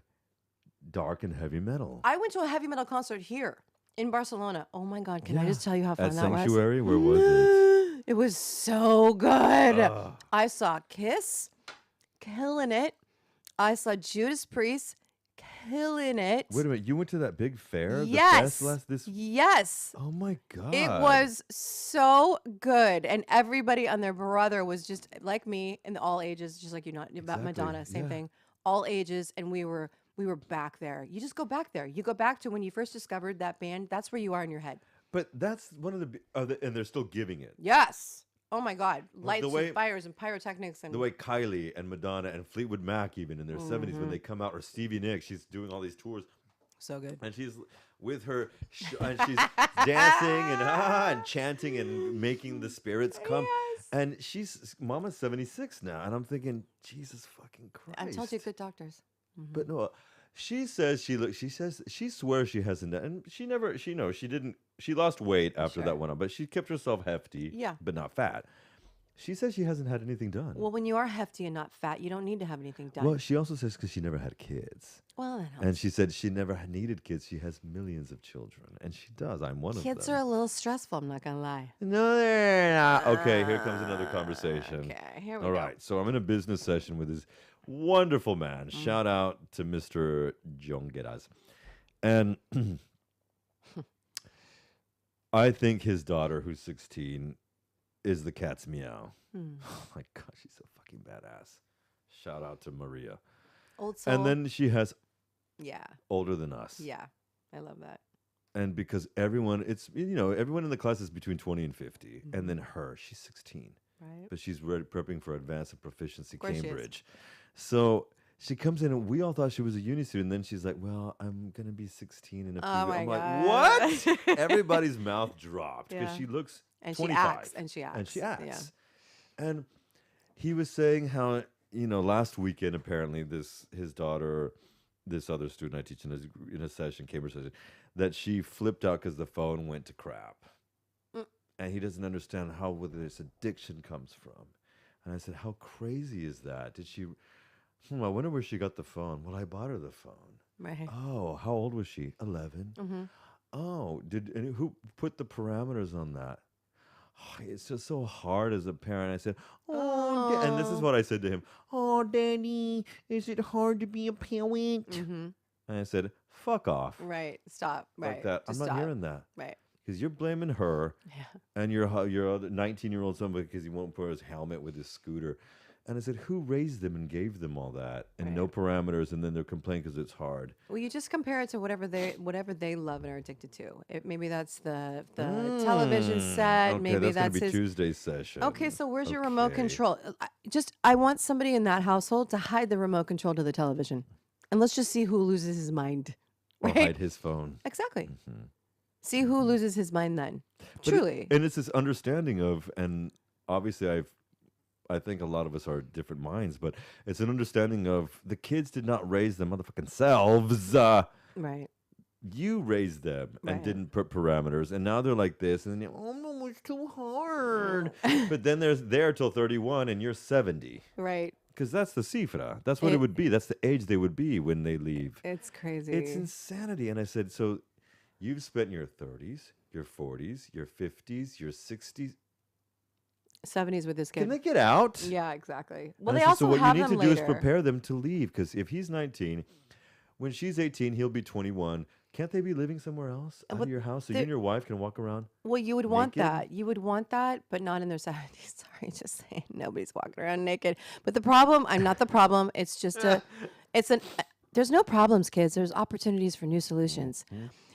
dark and heavy metal. I went to a heavy metal concert here in Barcelona. Oh my God, can I just tell you how fun At that was? Sanctuary? Where was it? It was so good. Ugh. I saw Kiss, killing it. I saw Judas Priest, killing it. Wait a minute, you went to that big fair? Yes. The fest Yes. Oh my God. It was so good. And everybody and their brother was just like me in all ages, just like you know, about Exactly, Madonna, same yeah. thing. All ages. And we were back there. You just go back there. You go back to when you first discovered that band. That's where you are in your head. But that's one of and they're still giving it. Yes. Oh my God. Lights way- and fires and pyrotechnics and The way Kylie and Madonna and Fleetwood Mac, even in their 70s, when they come out, or Stevie Nicks, she's doing all these tours, so good. and she's with her, and she's dancing and chanting and making the spirits come. Yes. And Mama's 76 now, and I'm thinking, Jesus fucking Christ! I told you, good doctors. But no, she says she swears she hasn't done, and she lost weight after Sure. that went on, but she kept herself hefty, Yeah. but not fat. She says she hasn't had anything done. Well, when you are hefty and not fat, you don't need to have anything done. Well, she also says because she never had kids. Well, that helps. And she said she never needed kids. She has millions of children. And she does. I'm one of them. Kids are a little stressful, I'm not going to lie. No, they're not. Okay, here comes another conversation. Okay, here we All go. right. So I'm in a business session with this wonderful man. Shout out to Mr. Jongeras. And I think his daughter, who's 16, is the cat's meow. Oh my God, she's so fucking badass. Shout out to Maria. Old soul. And then she has yeah, older than us. yeah. I love that. And because everyone in the class is between 20 and 50. And then she's 16. Right. But she's prepping for advanced and proficiency course she is. Cambridge. So she comes in and we all thought she was a uni student. And then she's like, well, I'm going to be 16 in a few Oh weeks. my I'm God. like, what? Everybody's mouth dropped because Yeah. she looks And 25. she acts. And she acts. Yeah. And he was saying how, last weekend, apparently, his daughter, this other student I teach in a session, Cambridge session, that she flipped out because the phone went to crap. And he doesn't understand where this addiction comes from. And I said, how crazy is that? Did she... I wonder where she got the phone. Well, I bought her the phone. Right. Oh, how old was she? 11. Oh, and who put the parameters on that? Oh, it's just so hard as a parent. I said, and this is what I said to him. Oh, Daddy, is it hard to be a parent? And I said, fuck off. Right. Stop. Right. Like that. Just I'm not stop. hearing that. Right. Because you're blaming her Yeah. and your other 19-year-old son because he won't put his helmet with his scooter. And I said, who raised them and gave them all that and no parameters, and then they're complaining because it's hard? Well, you just compare it to whatever they love and are addicted to. Maybe that's the television set. Okay, Maybe that's gonna that's be his Tuesday's session. Okay, so where's your remote Okay. control? I want somebody in that household to hide the remote control to the television, and let's just see who loses his mind. Or Right? hide his phone. Exactly. See who loses his mind then. Truly. And it's this understanding of, and obviously I think a lot of us are different minds, but it's an understanding of the kids did not raise their motherfucking selves. Right. You raised them and Right. didn't put parameters, and now they're like this, and then oh no, it's too hard. But then they're there till 31, and you're 70, Right. because that's the cifra. That's what it would be. That's the age they would be when they leave. It's crazy. It's insanity. And I said, so you've spent your 30s, your 40s, your 50s, your 60s. 70s with this kid. Can they get out? Yeah, exactly. Well, And they I said, also so what have you need them to do later. is prepare them to leave, because if he's 19, when she's 18, he'll be 21. Can't they be living somewhere else out of your house so you and your wife can walk around? Well, you would want naked? that. You would want that, but not in their 70s. Sorry, just saying. Nobody's walking around naked. But the problem, I'm not the problem. It's just there's no problems, kids. There's opportunities for new solutions.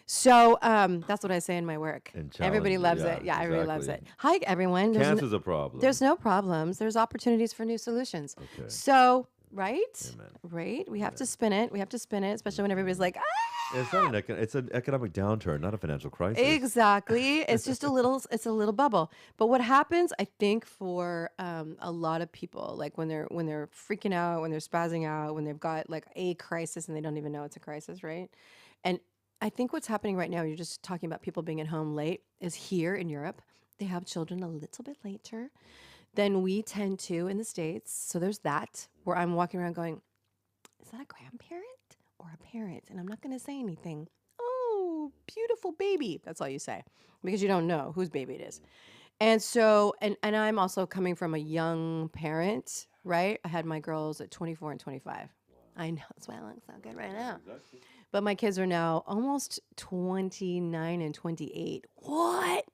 So that's what I say in my work. And Everybody challenge, loves it. Yeah, everybody loves it. exactly. Hi, everyone. There's Cancer's a problem. there's no problems. There's opportunities for new solutions. Okay. So, right? Amen. Right? We have to spin it. We have to spin it, especially when everybody's like, ah! It's not it's an economic downturn, not a financial crisis. Exactly. It's just it's a little bubble. But what happens, I think, for a lot of people, like when they're freaking out, when they're spazzing out, when they've got like a crisis and they don't even know it's a crisis, right? And I think what's happening right now, you're just talking about people being at home late, is here in Europe, they have children a little bit later than we tend to in the States. So there's that, where I'm walking around going, is that a grandparent or a parent? And I'm not going to say anything. Oh, beautiful baby. That's all you say because you don't know whose baby it is. And so, and I'm also coming from a young parent, right? I had my girls at 24 and 25. I know, that's why I look so good right now. But my kids are now almost 29 and 28. What?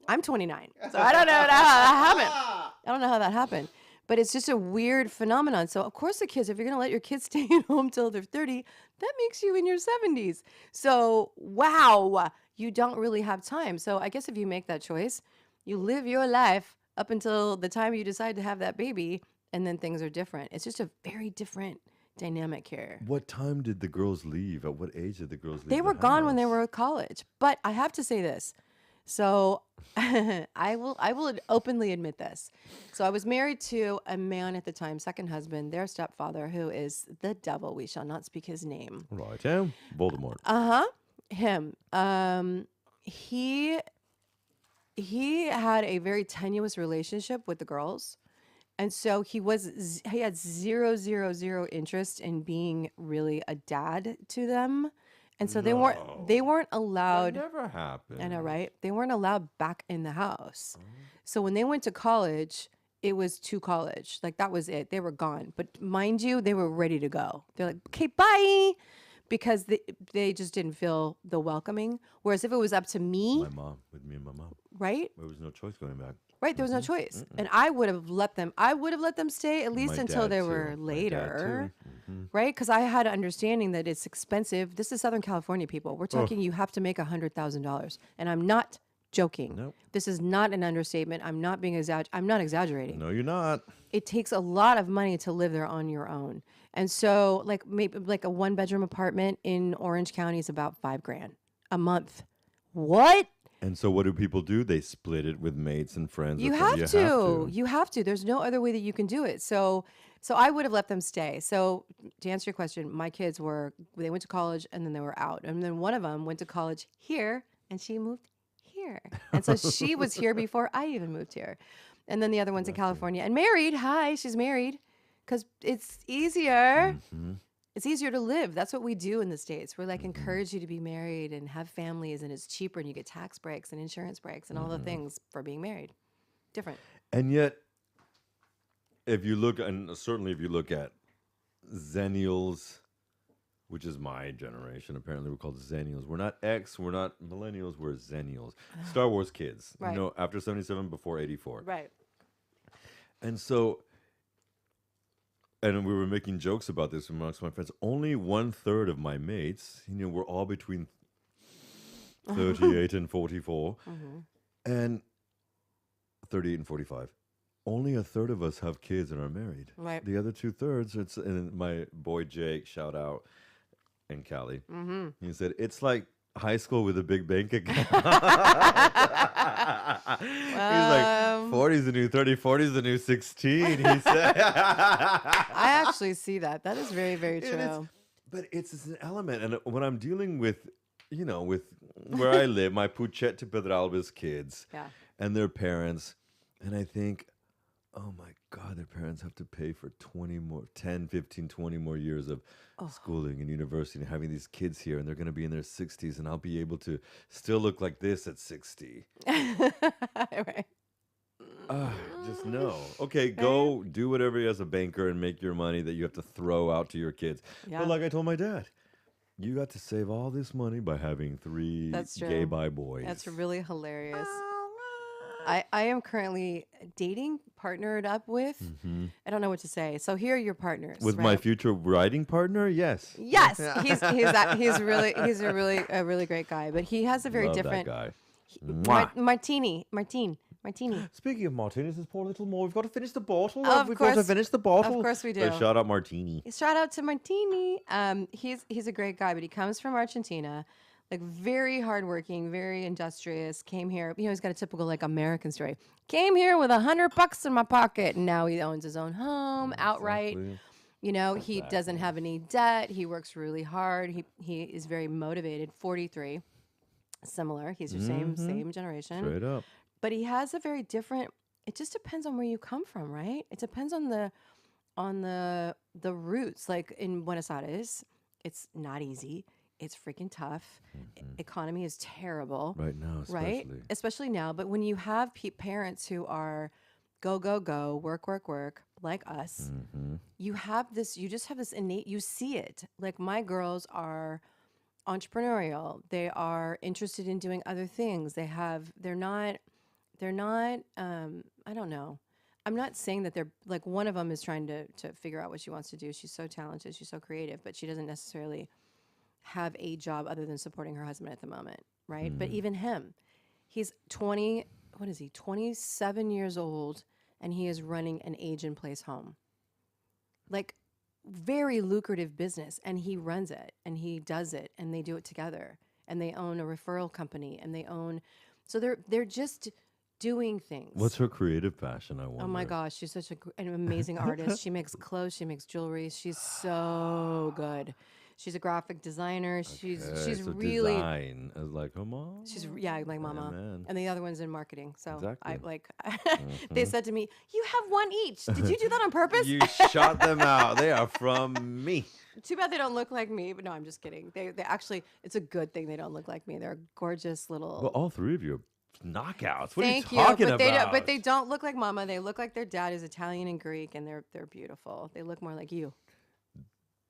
I'm 29, so I don't know how that happened. I don't know how that happened. But it's just a weird phenomenon. So, of course, the kids, if you're going to let your kids stay at home till they're 30, that makes you in your 70s. So, wow, you don't really have time. So, I guess if you make that choice, you live your life up until the time you decide to have that baby, and then things are different. It's just a very different dynamic here. What time did the girls leave? At what age did the girls leave? They were the gone when they house? were at college. But I have to say this. So I will openly admit this. So I was married to a man at the time, second husband, their stepfather, who is the devil. We shall not speak his name. Right, yeah. Voldemort. Him. He had a very tenuous relationship with the girls. And so he had zero interest in being really a dad to them. And so they weren't allowed. That never happened. I know, right? They weren't allowed back in the house. So when they went to college, it was to college. Like that was it. They were gone. But mind you, they were ready to go. They're like, okay, bye. Because they just didn't feel the welcoming. Whereas if it was up to me, My mom, with me and my mom. right? There was no choice going back. Right, there was no choice. And I would have let them stay at least My until dad they too. were My dad later. too. Right? Because I had an understanding that it's expensive. This is Southern California, people. We're talking you have to make $100,000. And I'm not joking. Nope. This is not an understatement. I'm not being I'm not exaggerating. No, you're not. It takes a lot of money to live there on your own. And so like maybe like a 1-bedroom apartment in Orange County is about $5,000 a month. What? And so what do people do? They split it with mates and friends. You or have friends. to. You have to. There's no other way that you can do it. So I would have let them stay. So to answer your question, my kids they went to college and then they were out. And then one of them went to college here and she moved here. And so she was here before I even moved here. And then the other one's in California and married. Hi, she's married because it's easier. It's easier to live. That's what we do in the States. We're like encourage you to be married and have families, and it's cheaper, and you get tax breaks and insurance breaks and all the things for being married. Different. And yet, if you look, and certainly if you look at Zennials, which is my generation, apparently we're called Zennials. We're not X, we're not Millennials, we're Zennials. Star Wars kids. Right. You know, after 77, before 84. Right. And so, and we were making jokes about this amongst my friends. Only 1/3 of my mates, we're all between 38 and 44, and 38 and 45. Only 1/3 of us have kids and are married. Right. The other 2/3, and my boy Jake, shout out, and Callie. He said it's like high school with a big bank account. He's like, 40 is the new 30, 40 is the new 16. He said. I actually see that. That is very, very true. But it's an element. And when I'm dealing with, with where I live, my Puchete Pedralbes kids and their parents, and I think, oh my God, their parents have to pay for 10, 15, 20 more years of schooling and university and having these kids here, and they're going to be in their 60s, and I'll be able to still look like this at 60. Right. Just no. Okay, go do whatever as a banker and make your money that you have to throw out to your kids. Yeah. But like I told my dad, you got to save all this money by having 3 gay bi boys. That's really hilarious. I am currently dating, partnered up with. I don't know what to say. So here are your partners. With my future riding partner, yes. Yes, he's a really great guy, but he has a very Love different. that guy. Martini. Speaking of martinis, let's pour a little more. We've got to finish the bottle. Of We've got to course. finish the bottle. Of course we do. So shout out Martini. Shout out to Martini. He's a great guy, but he comes from Argentina, like very hardworking, very industrious. Came here, he's got a typical like American story. Came here with $100 in my pocket, and now he owns his own home outright. Exactly. He doesn't have any debt. He works really hard. He is very motivated. 43, similar. He's your same generation. Straight up. But he has a very different. It just depends on where you come from, right? It depends on the roots. Like in Buenos Aires, it's not easy. It's freaking tough. Economy is terrible. Right now, Right? especially. Especially now. But when you have parents who are go, go, go, work, work, work, like us, you just have this innate, you see it. Like my girls are entrepreneurial. They are interested in doing other things. They're not, I don't know. I'm not saying that they're like one of them is trying to figure out what she wants to do. She's so talented. She's so creative, but she doesn't necessarily have a job other than supporting her husband at the moment. Right. But even him, he's 27 years old, and he is running an age in place home. Like very lucrative business, and he runs it and he does it, and they do it together, and they own a referral company, and so they're just doing things. What's her creative passion, I wonder? Oh my gosh, she's such an amazing artist. She makes clothes, she makes jewelry. She's so good. She's a graphic designer. She's So really design as like her mom. She's like mama, man. and the other one's in marketing. So I Exactly. like. They said to me, "You have one each. Did you do that on purpose?" You shot them out. They are from me. Too bad they don't look like me. But no, I'm just kidding. They actually, it's a good thing they don't look like me. They're gorgeous little. Well, all three of you are knockouts. What Thank are you talking but about? But they don't look like mama. They look like their dad is Italian and Greek, and they're beautiful. They look more like you.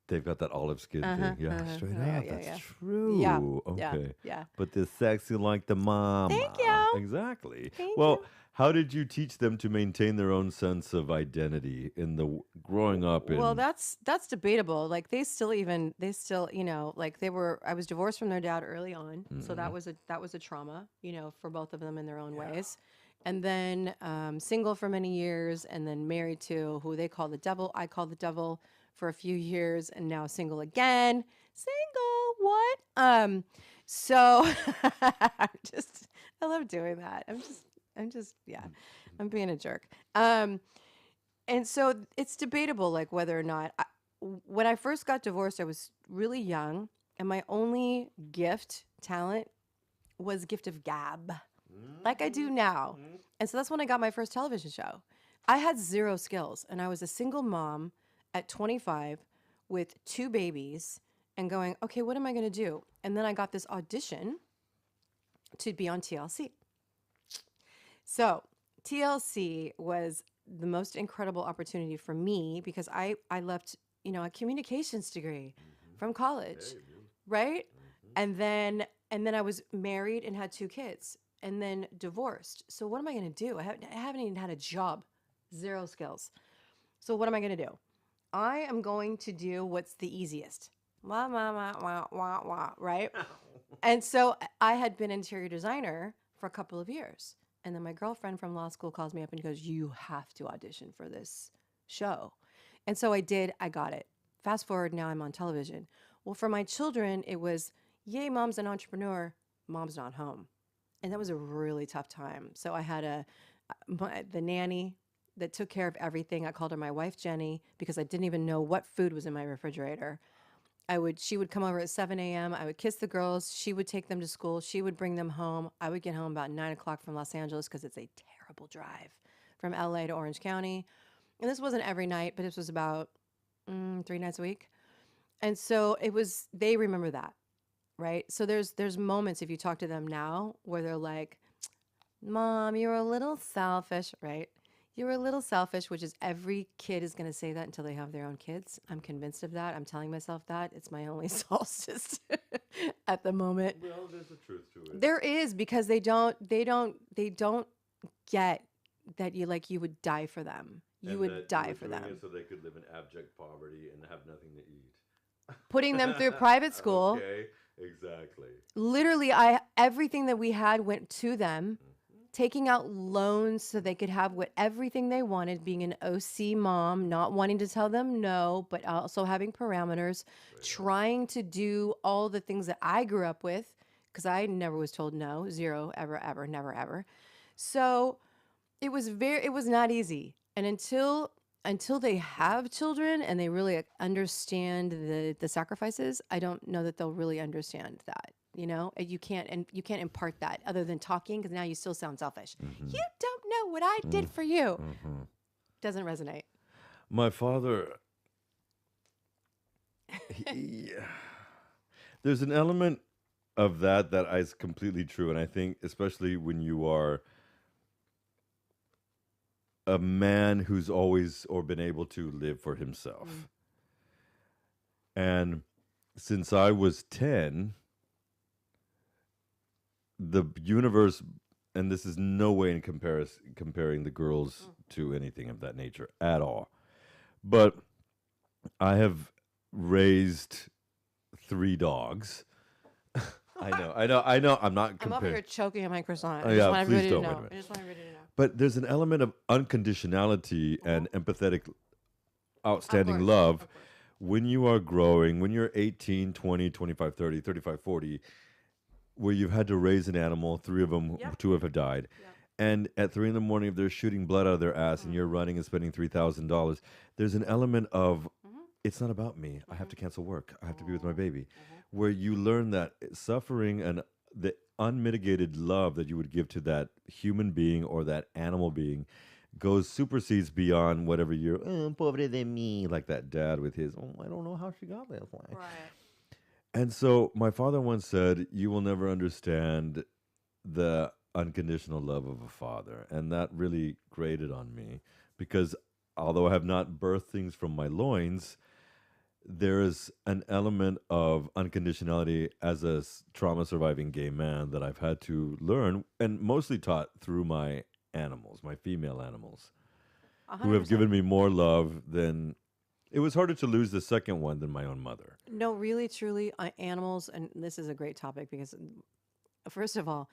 They've got that olive skin thing. Yeah, straight Yeah, up. yeah, That's yeah. true. Yeah, Okay. yeah. But they're sexy like the mom. Thank you. Exactly. Thank well, you. how did you teach them to maintain their own sense of identity in the growing up in? Well, that's debatable. Like they still, like I was divorced from their dad early on, so that was a trauma, for both of them in their own ways. And then single for many years, and then married to who they call the devil. I call the devil for a few years, and now single again. Single, what? So I love doing that. I'm being a jerk. And so it's debatable, like whether or not. When I first got divorced, I was really young, and my only talent, was gift of gab, like I do now. And so that's when I got my first television show. I had zero skills, and I was a single mom at 25 with 2 babies, and going, okay, what am I going to do? And then I got this audition to be on TLC. So TLC was the most incredible opportunity for me because I left, a communications degree from college, right? And then I was married and had 2 kids, and then divorced. So what am I going to do? I haven't even had a job, zero skills. So what am I going to do? I am going to do what's the easiest. Wah, wah, wah, wah, wah, wah, right? And so I had been interior designer for a couple of years. And then my girlfriend from law school calls me up and goes, you have to audition for this show. And so I did. I got it. Fast forward, now I'm on television. Well, for my children, it was, yay, mom's an entrepreneur. Mom's not home. And that was a really tough time. So I had the nanny that took care of everything. I called her my wife, Jenny, because I didn't even know what food was in my refrigerator. She would come over at 7 a.m. I would kiss the girls. She would take them to school. She would bring them home. I would get home about 9 o'clock from Los Angeles because it's a terrible drive from LA to Orange County. And this wasn't every night, but this was about 3 nights a week. And so they remember that, right? So there's moments, if you talk to them now, where they're like, Mom, you were a little selfish, right? You were a little selfish, which is every kid is going to say that until they have their own kids. I'm convinced of that. I'm telling myself that. It's my only solstice at the moment. Well, there's a truth to it. There is, because they don't get that you would die for them. You would die for them. So they could live in abject poverty and have nothing to eat. Putting them through private school. Okay, exactly. Literally, everything that we had went to them. Taking out loans so they could have everything they wanted, being an OC mom, not wanting to tell them no, but also having parameters, trying to do all the things that I grew up with, because I never was told no, zero, ever, ever, never, ever. So it was not easy. And until they have children and they really understand the sacrifices, I don't know that they'll really understand that. You can't impart that other than talking, because now you still sound selfish. You don't know what I did for you. Doesn't resonate. My father, there's an element of that is completely true. And I think, especially when you are a man who's always or been able to live for himself. And since I was 10, the universe, and this is no way in comparing the girls to anything of that nature at all, but I have raised 3 dogs. I know. I'm not I'm comparing. over here choking on my croissant. Oh, I just yeah, want please everybody to don't. know. Wait a minute. I just want everybody to know. But there's an element of unconditionality and empathetic, outstanding Of course, love of course. when you are growing, when you're 18, 20, 25, 30, 35, 40, where you've had to raise an animal, 3 of them, Yep. 2 have died. Yep. And at 3 in the morning, if they're shooting blood out of their ass and you're running and spending $3,000, there's an element of, it's not about me. I have to cancel work. I have to be with my baby. Where you learn that suffering and the unmitigated love that you would give to that human being or that animal being supersedes beyond whatever you're, pobre de mí, like that dad with his, I don't know how she got this way. Right. And so my father once said, you will never understand the unconditional love of a father. And that really grated on me because although I have not birthed things from my loins, there is an element of unconditionality as a trauma surviving gay man that I've had to learn and mostly taught through my animals, my female animals, who have 100%. given me more love than. It was harder to lose the second one than my own mother. No, really, truly, animals, and this is a great topic because, first of all,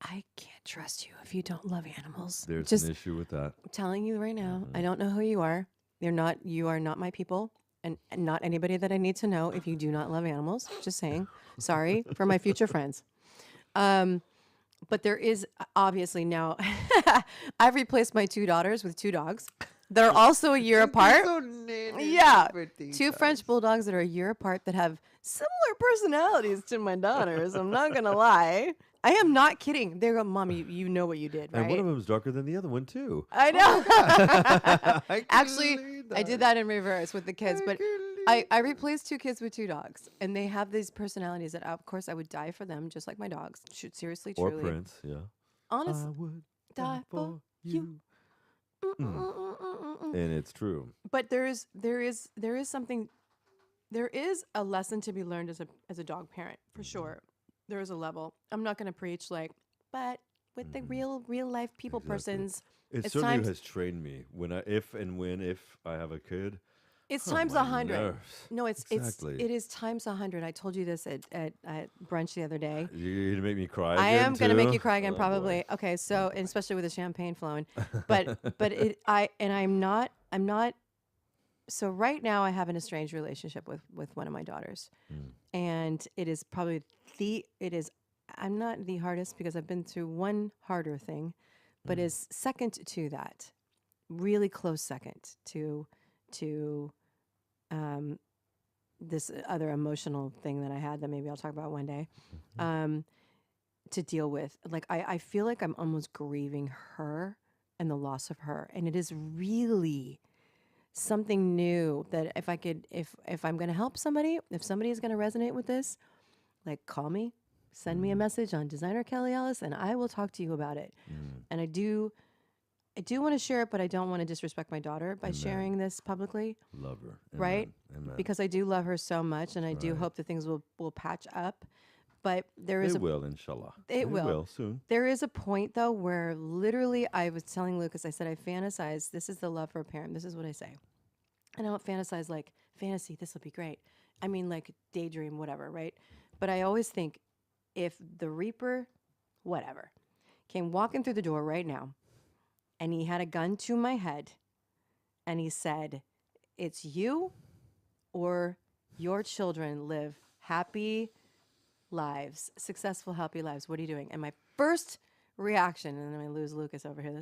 I can't trust you if you don't love animals. There's Just an issue with that. telling you right now, I don't know who you are. You are not my people, and not anybody that I need to know if you do not love animals. Just saying. Sorry for my future friends. But there is obviously now, I've replaced my 2 daughters with 2 dogs. They're also a year apart. Yeah. 2 French bulldogs that are a year apart that have similar personalities to my daughters. I'm not going to lie. I am not kidding. They go, Mommy, you know what you did, right? And one of them is darker than the other one, too. I know. I Actually, believe I did that in reverse with the kids, but I replaced 2 kids with 2 dogs, and they have these personalities that, of course, I would die for them, just like my dogs. Seriously, Or truly. Prince, yeah. Honest, I would die for you. And it's true. But there is something. There is a lesson to be learned as a dog parent for sure. There is a level. I'm not going to preach but with the real life people persons, It it's certainly times has trained me if I have a kid. it's Oh, times my 100. nerves. No, it Exactly. is times 100. I told you this at brunch the other day. You're gonna make me cry. I again, am gonna make too? you cry again, Oh, probably. boy. Okay, so and especially with the champagne flowing, but I'm not. So right now I have an estranged relationship with one of my daughters, and it is probably I'm not the hardest because I've been through one harder thing, but is second to that, really close second to this other emotional thing that I had that maybe I'll talk about one day. To deal with. Like I feel like I'm almost grieving her and the loss of her. And it is really something new that if I'm gonna help somebody, if somebody is gonna resonate with this, like call me, send me a message on Designer Kelli Ellis, and I will talk to you about it. And I do want to share it, but I don't want to disrespect my daughter by sharing this publicly. Love her. Right? Amen. Because I do love her so much, and I do hope that things will patch up. But there is It will, inshallah. It will. Soon. There is a point though where literally I was telling Lucas, I said I fantasize. This is the love for a parent. This is what I say. And I don't fantasize like fantasy. This will be great. I mean like daydream, whatever, right? But I always think if the Reaper, whatever, came walking through the door right now, and he had a gun to my head, and he said, "It's you, or your children live happy lives, successful, happy lives. What are you doing?" And my first reaction, and I'm going to lose Lucas over here,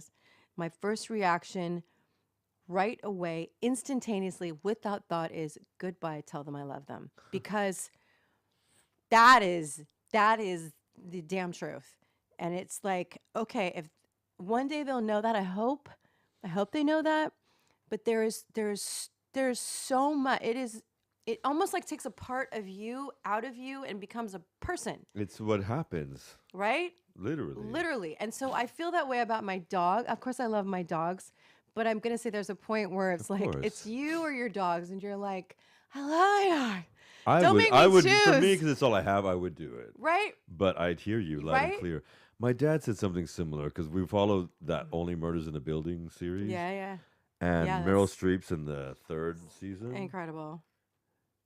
my first reaction right away, instantaneously, without thought is goodbye, tell them I love them. Because that is the damn truth. And it's like, okay, if one day they'll know that, I hope they know that. but there's so much. It almost like takes a part of you out of you and becomes a person, It's what happens, right? literally. Literally. And so I feel that way about my dog. Of course, I love my dogs, but I'm going to say there's a point where it's Of like, course. it's you or your dogs, and you're like, I love my dog. I Don't would, make me I would, for me, choose. because it's all I have, I would do it. Right? But I'd hear you loud and Right? clear. My dad said something similar because we followed that Only Murders in the Building series. Yeah. And Yeah, Meryl that's- Streep's in the 3rd season. Incredible.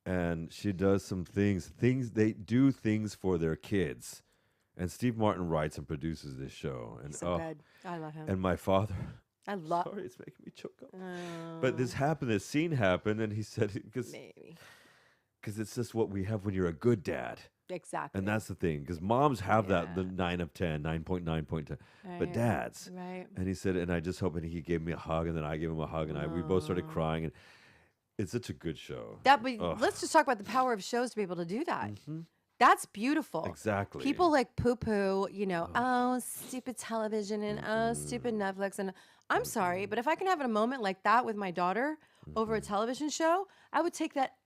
And she does some things. They do things for their kids. And Steve Martin writes and produces this show. And He's so good. I love him. and my father. I love. Sorry, it's making me choke up. But this scene happened, and he said because Maybe. it's just what we have when you're a good dad. Exactly. And that's the thing, because moms have the Yeah. 9 of 10, 9.9.10, but Right. dads. Right. And he said, and I just hope, and he gave me a hug, and then I gave him a hug, and we both started crying, and it's such a good show. But Ugh. let's just talk about the power of shows to be able to do that. That's beautiful. Exactly. People like poo-poo, oh, stupid television and oh, stupid Netflix. And I'm sorry, but if I can have a moment like that with my daughter over a television show, I would take that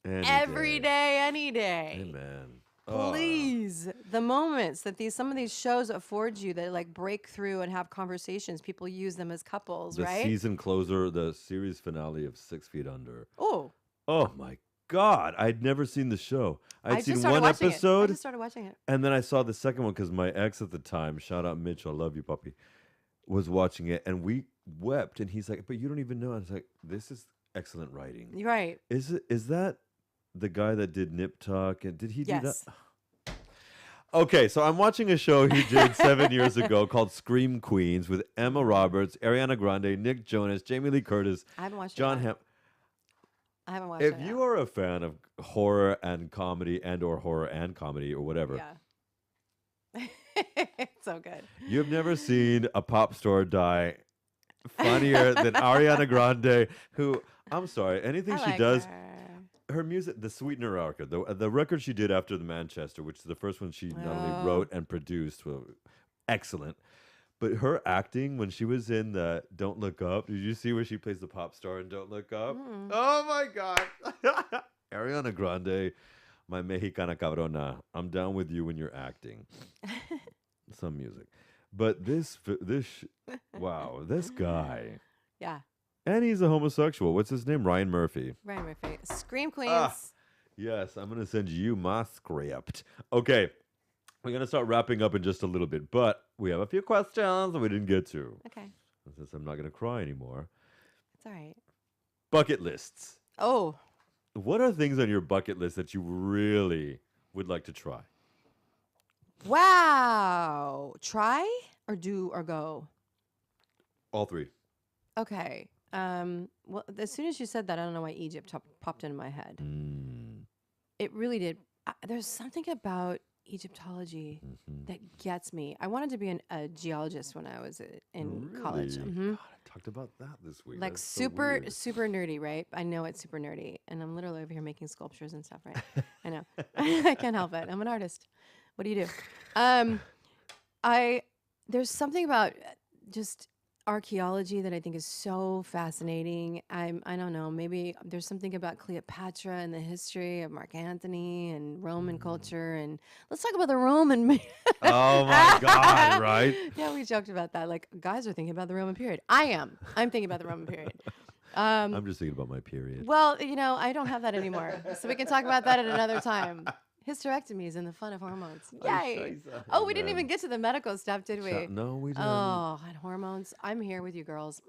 every day, any day. Amen. Please, the moments that some of these shows afford you that like break through and have conversations, people use them as couples, The right? season closer, the series finale of 6 Feet Under. Oh, Oh my God. I'd never seen the show. I I'd just seen started one watching it. I episode. just started watching it. And then I saw the second one because my ex at the time, shout out Mitch, I love you, puppy, was watching it. And we wept. And he's like, but you don't even know. I was like, this is excellent writing. You're right. Is that the guy that did Nip Tuck? And did he do Yes. that? Okay, so I'm watching a show he did 7 years ago called Scream Queens with Emma Roberts, Ariana Grande, Nick Jonas, Jamie Lee Curtis, I haven't watched John it. Hamm. I haven't watched If it. yet. you are a fan of horror and comedy or horror and comedy or whatever, Yeah. It's so good. you have never seen a pop star die funnier than Ariana Grande, who, I'm sorry, anything I she like does, her. her music, the Sweetener record, the record she did after the Manchester, which is the first one she not only Oh. wrote and produced, well, excellent. But her acting when she was in the Don't Look Up, did you see where she plays the pop star in Don't Look Up? Oh my God. Ariana Grande, my Mexicana cabrona. I'm down with you when you're acting. Some music. But wow, this guy. Yeah. And he's a homosexual. What's his name? Ryan Murphy. Ryan Murphy. Scream Queens. Ah. Yes, I'm going to send you my script. Okay. We're going to start wrapping up in just a little bit, but we have a few questions that we didn't get to. Okay. Since I'm not going to cry anymore. It's all right. Bucket lists. Oh, What are things on your bucket list that you really would like to try? wow. Try or do or go? All three. Okay. Well, as soon as you said that, I don't know why Egypt popped into my head. It really did. There's something about Egyptology that gets me. I wanted to be a geologist when I was in college. Really? Mhm. God, I talked about that this week. Like That's so super, weird. super nerdy, right? I know it's super nerdy, and I'm literally over here making sculptures and stuff, right? I know. I can't help it. I'm an artist. What do you do? There's something about just archaeology that I think is so fascinating. I don't know, maybe there's something about Cleopatra and the history of Mark Antony and Roman culture, and let's talk about the Roman. Oh my God, right? Yeah, we joked about that. Like, guys are thinking about the Roman period. I'm thinking about the Roman period. I'm just thinking about my period. Well, I don't have that anymore. So we can talk about that at another time. Hysterectomies and the fun of hormones. Yay. Oh, we didn't even get to the medical stuff, did we? No, we didn't. Oh, and hormones. I'm here with you girls.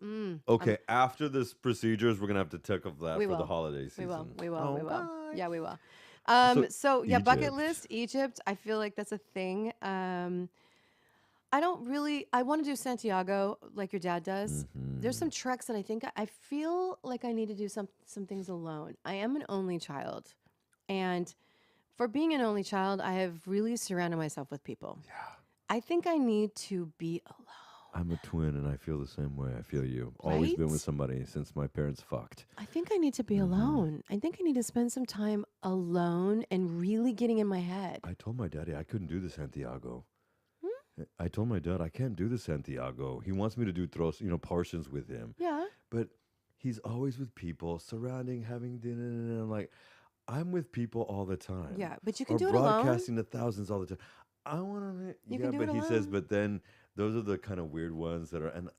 Okay, after this procedures, we're going to have to take off that We for the will. holiday season. We will. Oh, We will. bye. Yeah, we will. So, So yeah, bucket Egypt. list, Egypt. I feel like that's a thing. I want to do Santiago like your dad does. There's some treks that I think I feel like I need to do some things alone. I am an only child, and for being an only child, I have really surrounded myself with people. Yeah. I think I need to be alone. I'm a twin, and I feel the same way. I feel you. Always been Right? with somebody since my parents fucked. I think I need to be alone. I think I need to spend some time alone and really getting in my head. I told my daddy I couldn't do the Santiago. I told my dad I can't do the Santiago. He wants me to do portions with him, Yeah. but he's always with people, surrounding, having dinner, and I'm like, I'm with people all the time. Yeah, but you can or do it alone. broadcasting to thousands all the time. I want to. You Yeah, can do but it he says, alone. but then those are the kind of weird ones that are. And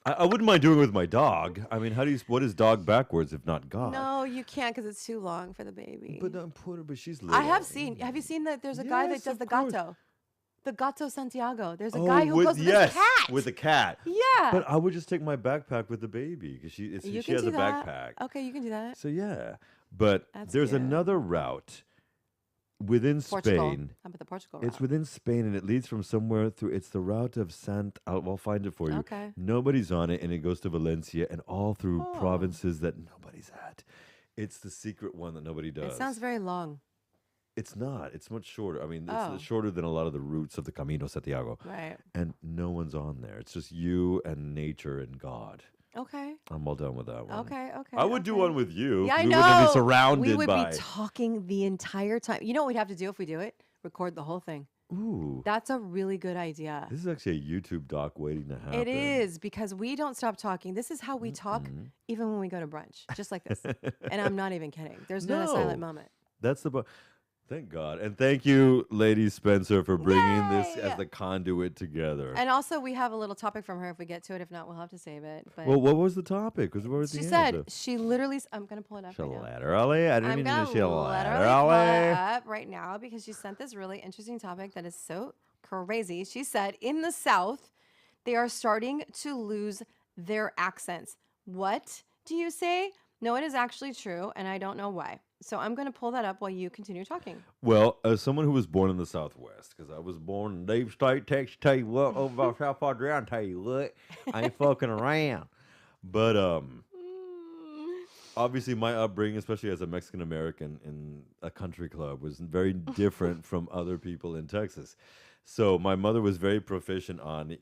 I wouldn't mind doing it with my dog. I mean, what is dog backwards if not God? No, you can't because it's too long for the baby. But put her. But she's little. I have seen. Have you seen that? There's a guy that Yes, does of the course. gato. The gato Santiago. There's a Oh, guy who with, goes with yes, his cat. with a cat. Yeah. But I would just take my backpack with the baby because you she can has do a that. backpack. Okay, you can do that. So yeah, but That's there's cute. another route within Portugal. Spain. How about the Portugal It's route? within Spain and it leads from somewhere through. It's the route of I'll find it for you. Okay. Nobody's on it and it goes to Valencia and all through Oh. provinces that nobody's at. It's the secret one that nobody does. It sounds very long. It's not. It's much shorter. I mean, Oh. it's shorter than a lot of the routes of the Camino Santiago. Right. And no one's on there. It's just you and nature and God. Okay. I'm all done with that one. Okay. Okay. I would do okay. one with you. Yeah, I we know. wouldn't be surrounded we would by. be talking the entire time. You know what we'd have to do if we do it? Record the whole thing. Ooh. That's a really good idea. This is actually a YouTube doc waiting to happen. It is because we don't stop talking. This is how we talk even when we go to brunch, just like this. And I'm not even kidding. There's not a silent No. moment. That's the. Thank God. And thank you, Lady Spencer, for bringing this Yay! as the conduit together. And also, we have a little topic from her if we get to it. If not, we'll have to save it. But Well, what was the topic? Because what was she the said, answer? she literally, I'm going to pull it up right now. Shalatterally? I didn't I'm mean going to to literally pull shalatterally. it up right now because she sent this really interesting topic that is so crazy. She said, in the South, they are starting to lose their accents. What do you say? No, it is actually true, and I don't know why. So I'm going to pull that up while you continue talking. Well, as someone who was born in the Southwest, because I was born in Deep State, Texas, tell you what, over about South Padre, tell you what, I ain't fucking around. But obviously my upbringing, especially as a Mexican American in a country club, was very different from other people in Texas. So my mother was very proficient on,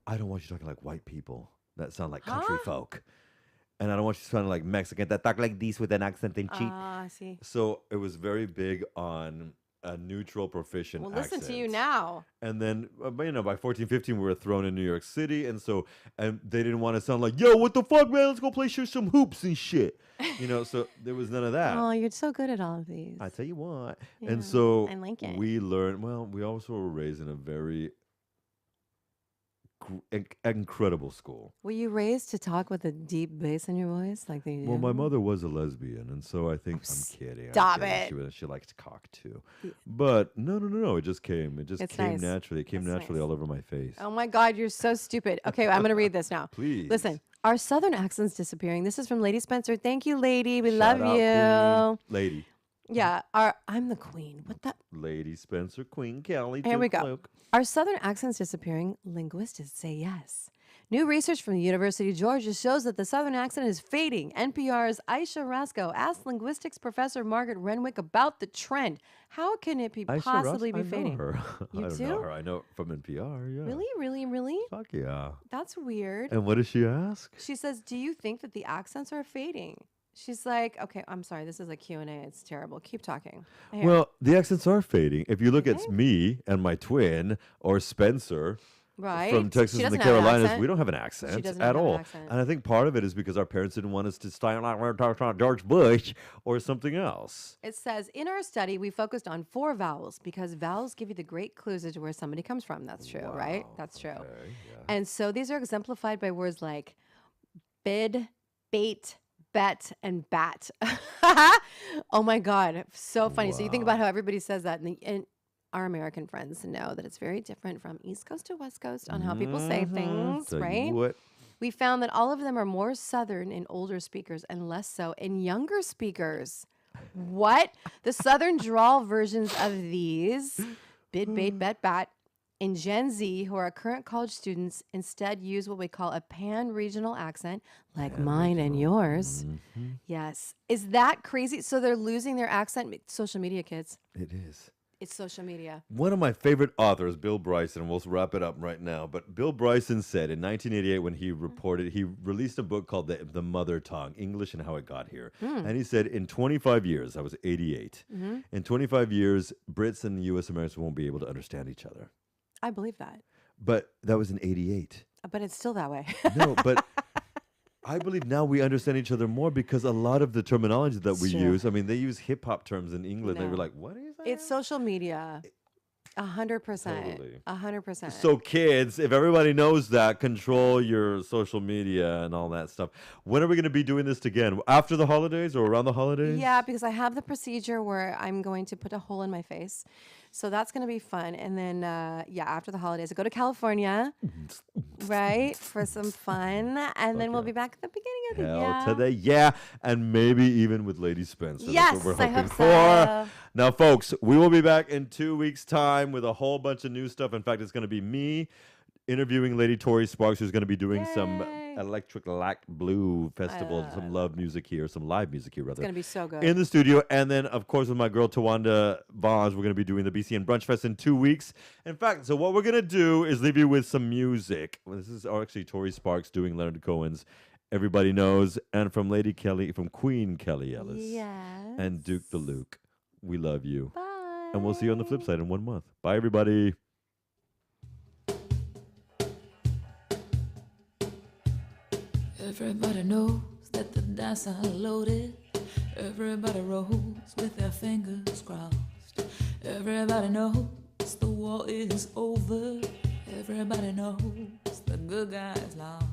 I don't want you talking like white people that sound like country folk. And I don't want you sounding like Mexican that talk like this with an accent and cheat. Ah, I see. So it was very big on a neutral, proficient Well, listen to you accent. now. And then, by 14, 15, we were thrown in New York City. And they didn't want to sound like, yo, what the fuck, man? Let's go play some hoops and shit. So there was none of that. Oh, you're so good at all of these. I tell you what. Yeah, And so I like it. we learned, we also were raised in a very incredible school. Were you raised to talk with a deep bass in your voice like they do? Well, my mother was a lesbian, and so I think I'm kidding. Stop I'm it. kidding. She likes cock too, but no. It just came. It just It's came nice. naturally. It came It's naturally nice. all over my face. Oh my God, you're so stupid. Okay, I'm going to read this now. Please Listen, our Southern accent's disappearing. This is from Lady Spencer. Thank you, lady. We Shout love out, you. Queen. Lady. Yeah, I'm the queen. What the? Lady Spencer, Queen Kelly. Here we go. Cloak. Our Southern accent's disappearing. Linguists say yes. New research from the University of Georgia shows that the Southern accent is fading. NPR's Aisha Rasco asked linguistics professor Margaret Renwick about the trend. How can it be Aisha possibly Ross, be I fading? know her. You I don't do? know her. I know from NPR. Yeah. Really, really, really? Fuck yeah. That's weird. And what does she ask? She says, do you think that the accents are fading? She's like, okay, I'm sorry. This is a Q&A. It's terrible. Keep talking. Here. Well, the accents are fading. If you look at me and my twin or Spencer, right? from Texas She and the doesn't have an Carolinas, accent. we don't have an accent doesn't at have an all. accent. And I think part of it is because our parents didn't want us to sound like we're talking about George Bush or something else. It says, in our study, we focused on 4 vowels because vowels give you the great clues as to where somebody comes from. That's true, right? That's true. Okay, yeah. And so these are exemplified by words like bid, bait, bet, and bat. Oh my God. So funny. So you think about how everybody says that, and our American friends know that it's very different from East Coast to West Coast on how people say things, Tell you right? what, We found that all of them are more Southern in older speakers and less so in younger speakers. What? The Southern drawl versions of these, bid, bait, bet, bat, in Gen Z, who are current college students, instead use what we call a pan-regional accent, like mine and yours. Yes. Is that crazy? So they're losing their accent? Social media, kids. it is. It's social media. One of my favorite authors, Bill Bryson, we'll wrap it up right now, but Bill Bryson said in 1988 when he released a book called The Mother Tongue, English and How It Got Here. And he said in 25 years, I was 88, in 25 years, Brits and US Americans won't be able to understand each other. I believe that. But that was in 88. But it's still that way. No, but I believe now we understand each other more because a lot of the terminology that we Sure. use, I mean, they use hip hop terms in England. They were No. like, what is that? It's social media. 100%. Totally. 100%. So kids, if everybody knows that, control your social media and all that stuff. When are we going to be doing this again? After the holidays or around the holidays? Yeah, because I have the procedure where I'm going to put a hole in my face. So that's going to be fun. And then, after the holidays, I go to California, right, for some fun. And then we'll be back at the beginning of the year. Hell to the yeah. And maybe even with Lady Spencer. Yes, That's what we're I hoping hope for. so. Now, folks, we will be back in 2 weeks' time with a whole bunch of new stuff. In fact, it's going to be me interviewing Lady Tori Sparks, who's going to be doing some Yay. Electric Light Blue Festival, some love music here, some live music here, rather. It's going to be so good. In the studio. And then, of course, with my girl Tawanda Vaz, we're going to be doing the BCN Brunch Fest in 2 weeks. In fact, so what we're going to do is leave you with some music. Well, this is actually Tori Sparks doing Leonard Cohen's Everybody Knows, and from Queen Kelli Ellis. Yes. And Duke the Luke. We love you. Bye. And we'll see you on the flip side in 1 month. Bye, everybody. Everybody knows that the dice are loaded. Everybody rolls with their fingers crossed. Everybody knows the war is over. Everybody knows the good guys lost.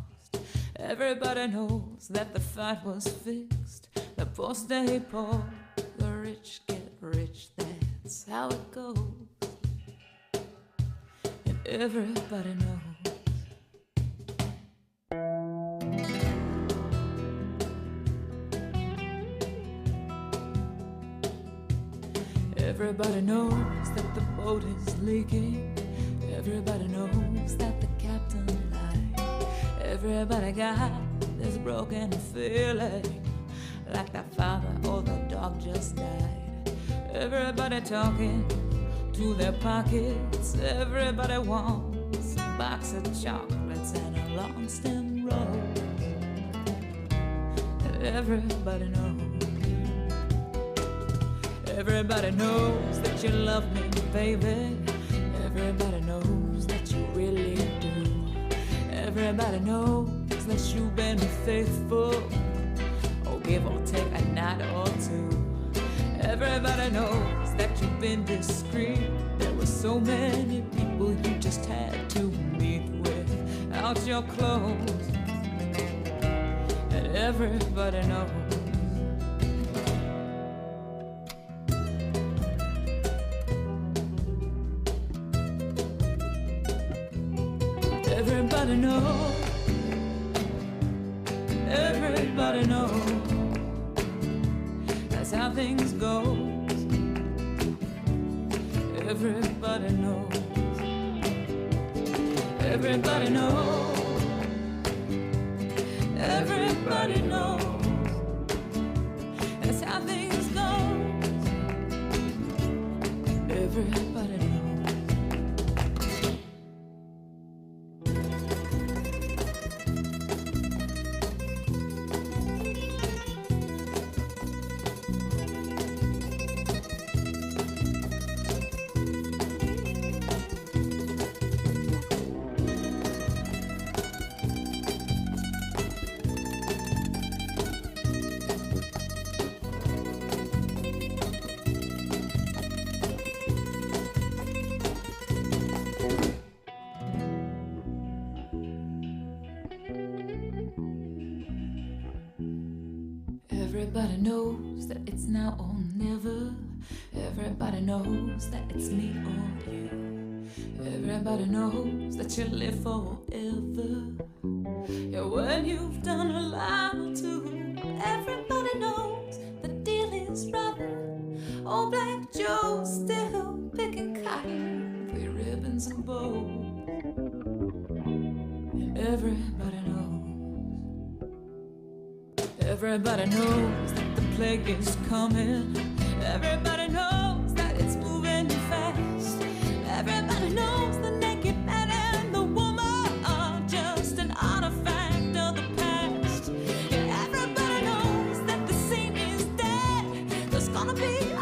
Everybody knows that the fight was fixed. The poor stay poor, the rich get rich. That's how it goes. And everybody knows. Everybody knows that the boat is leaking. Everybody knows that the captain lied. Everybody got this broken feeling, like their father or the dog just died. Everybody talking to their pockets. Everybody wants a box of chocolates and a long stem rose. And everybody knows. Everybody knows that you love me, baby. Everybody knows that you really do. Everybody knows that you've been faithful, or give or take a night or two. Everybody knows that you've been discreet. There were so many people you just had to meet without your clothes. And everybody knows. Everybody knows. Everybody knows. That's how things go. Everybody knows. Everybody knows. Everybody knows. That's how things go. Everybody knows. Everybody knows that it's now or never. Everybody knows that it's me or you. Everybody knows that you live forever. Yeah, when you've done a lot too. Everybody knows the deal is rotten. Old Black Joe's still picking cotton, 3 ribbons and bows. And everybody knows. Everybody knows that the plague is coming. Everybody knows that it's moving fast. Everybody knows the naked man and the woman are just an artifact of the past. Everybody knows that the scene is dead. There's gonna be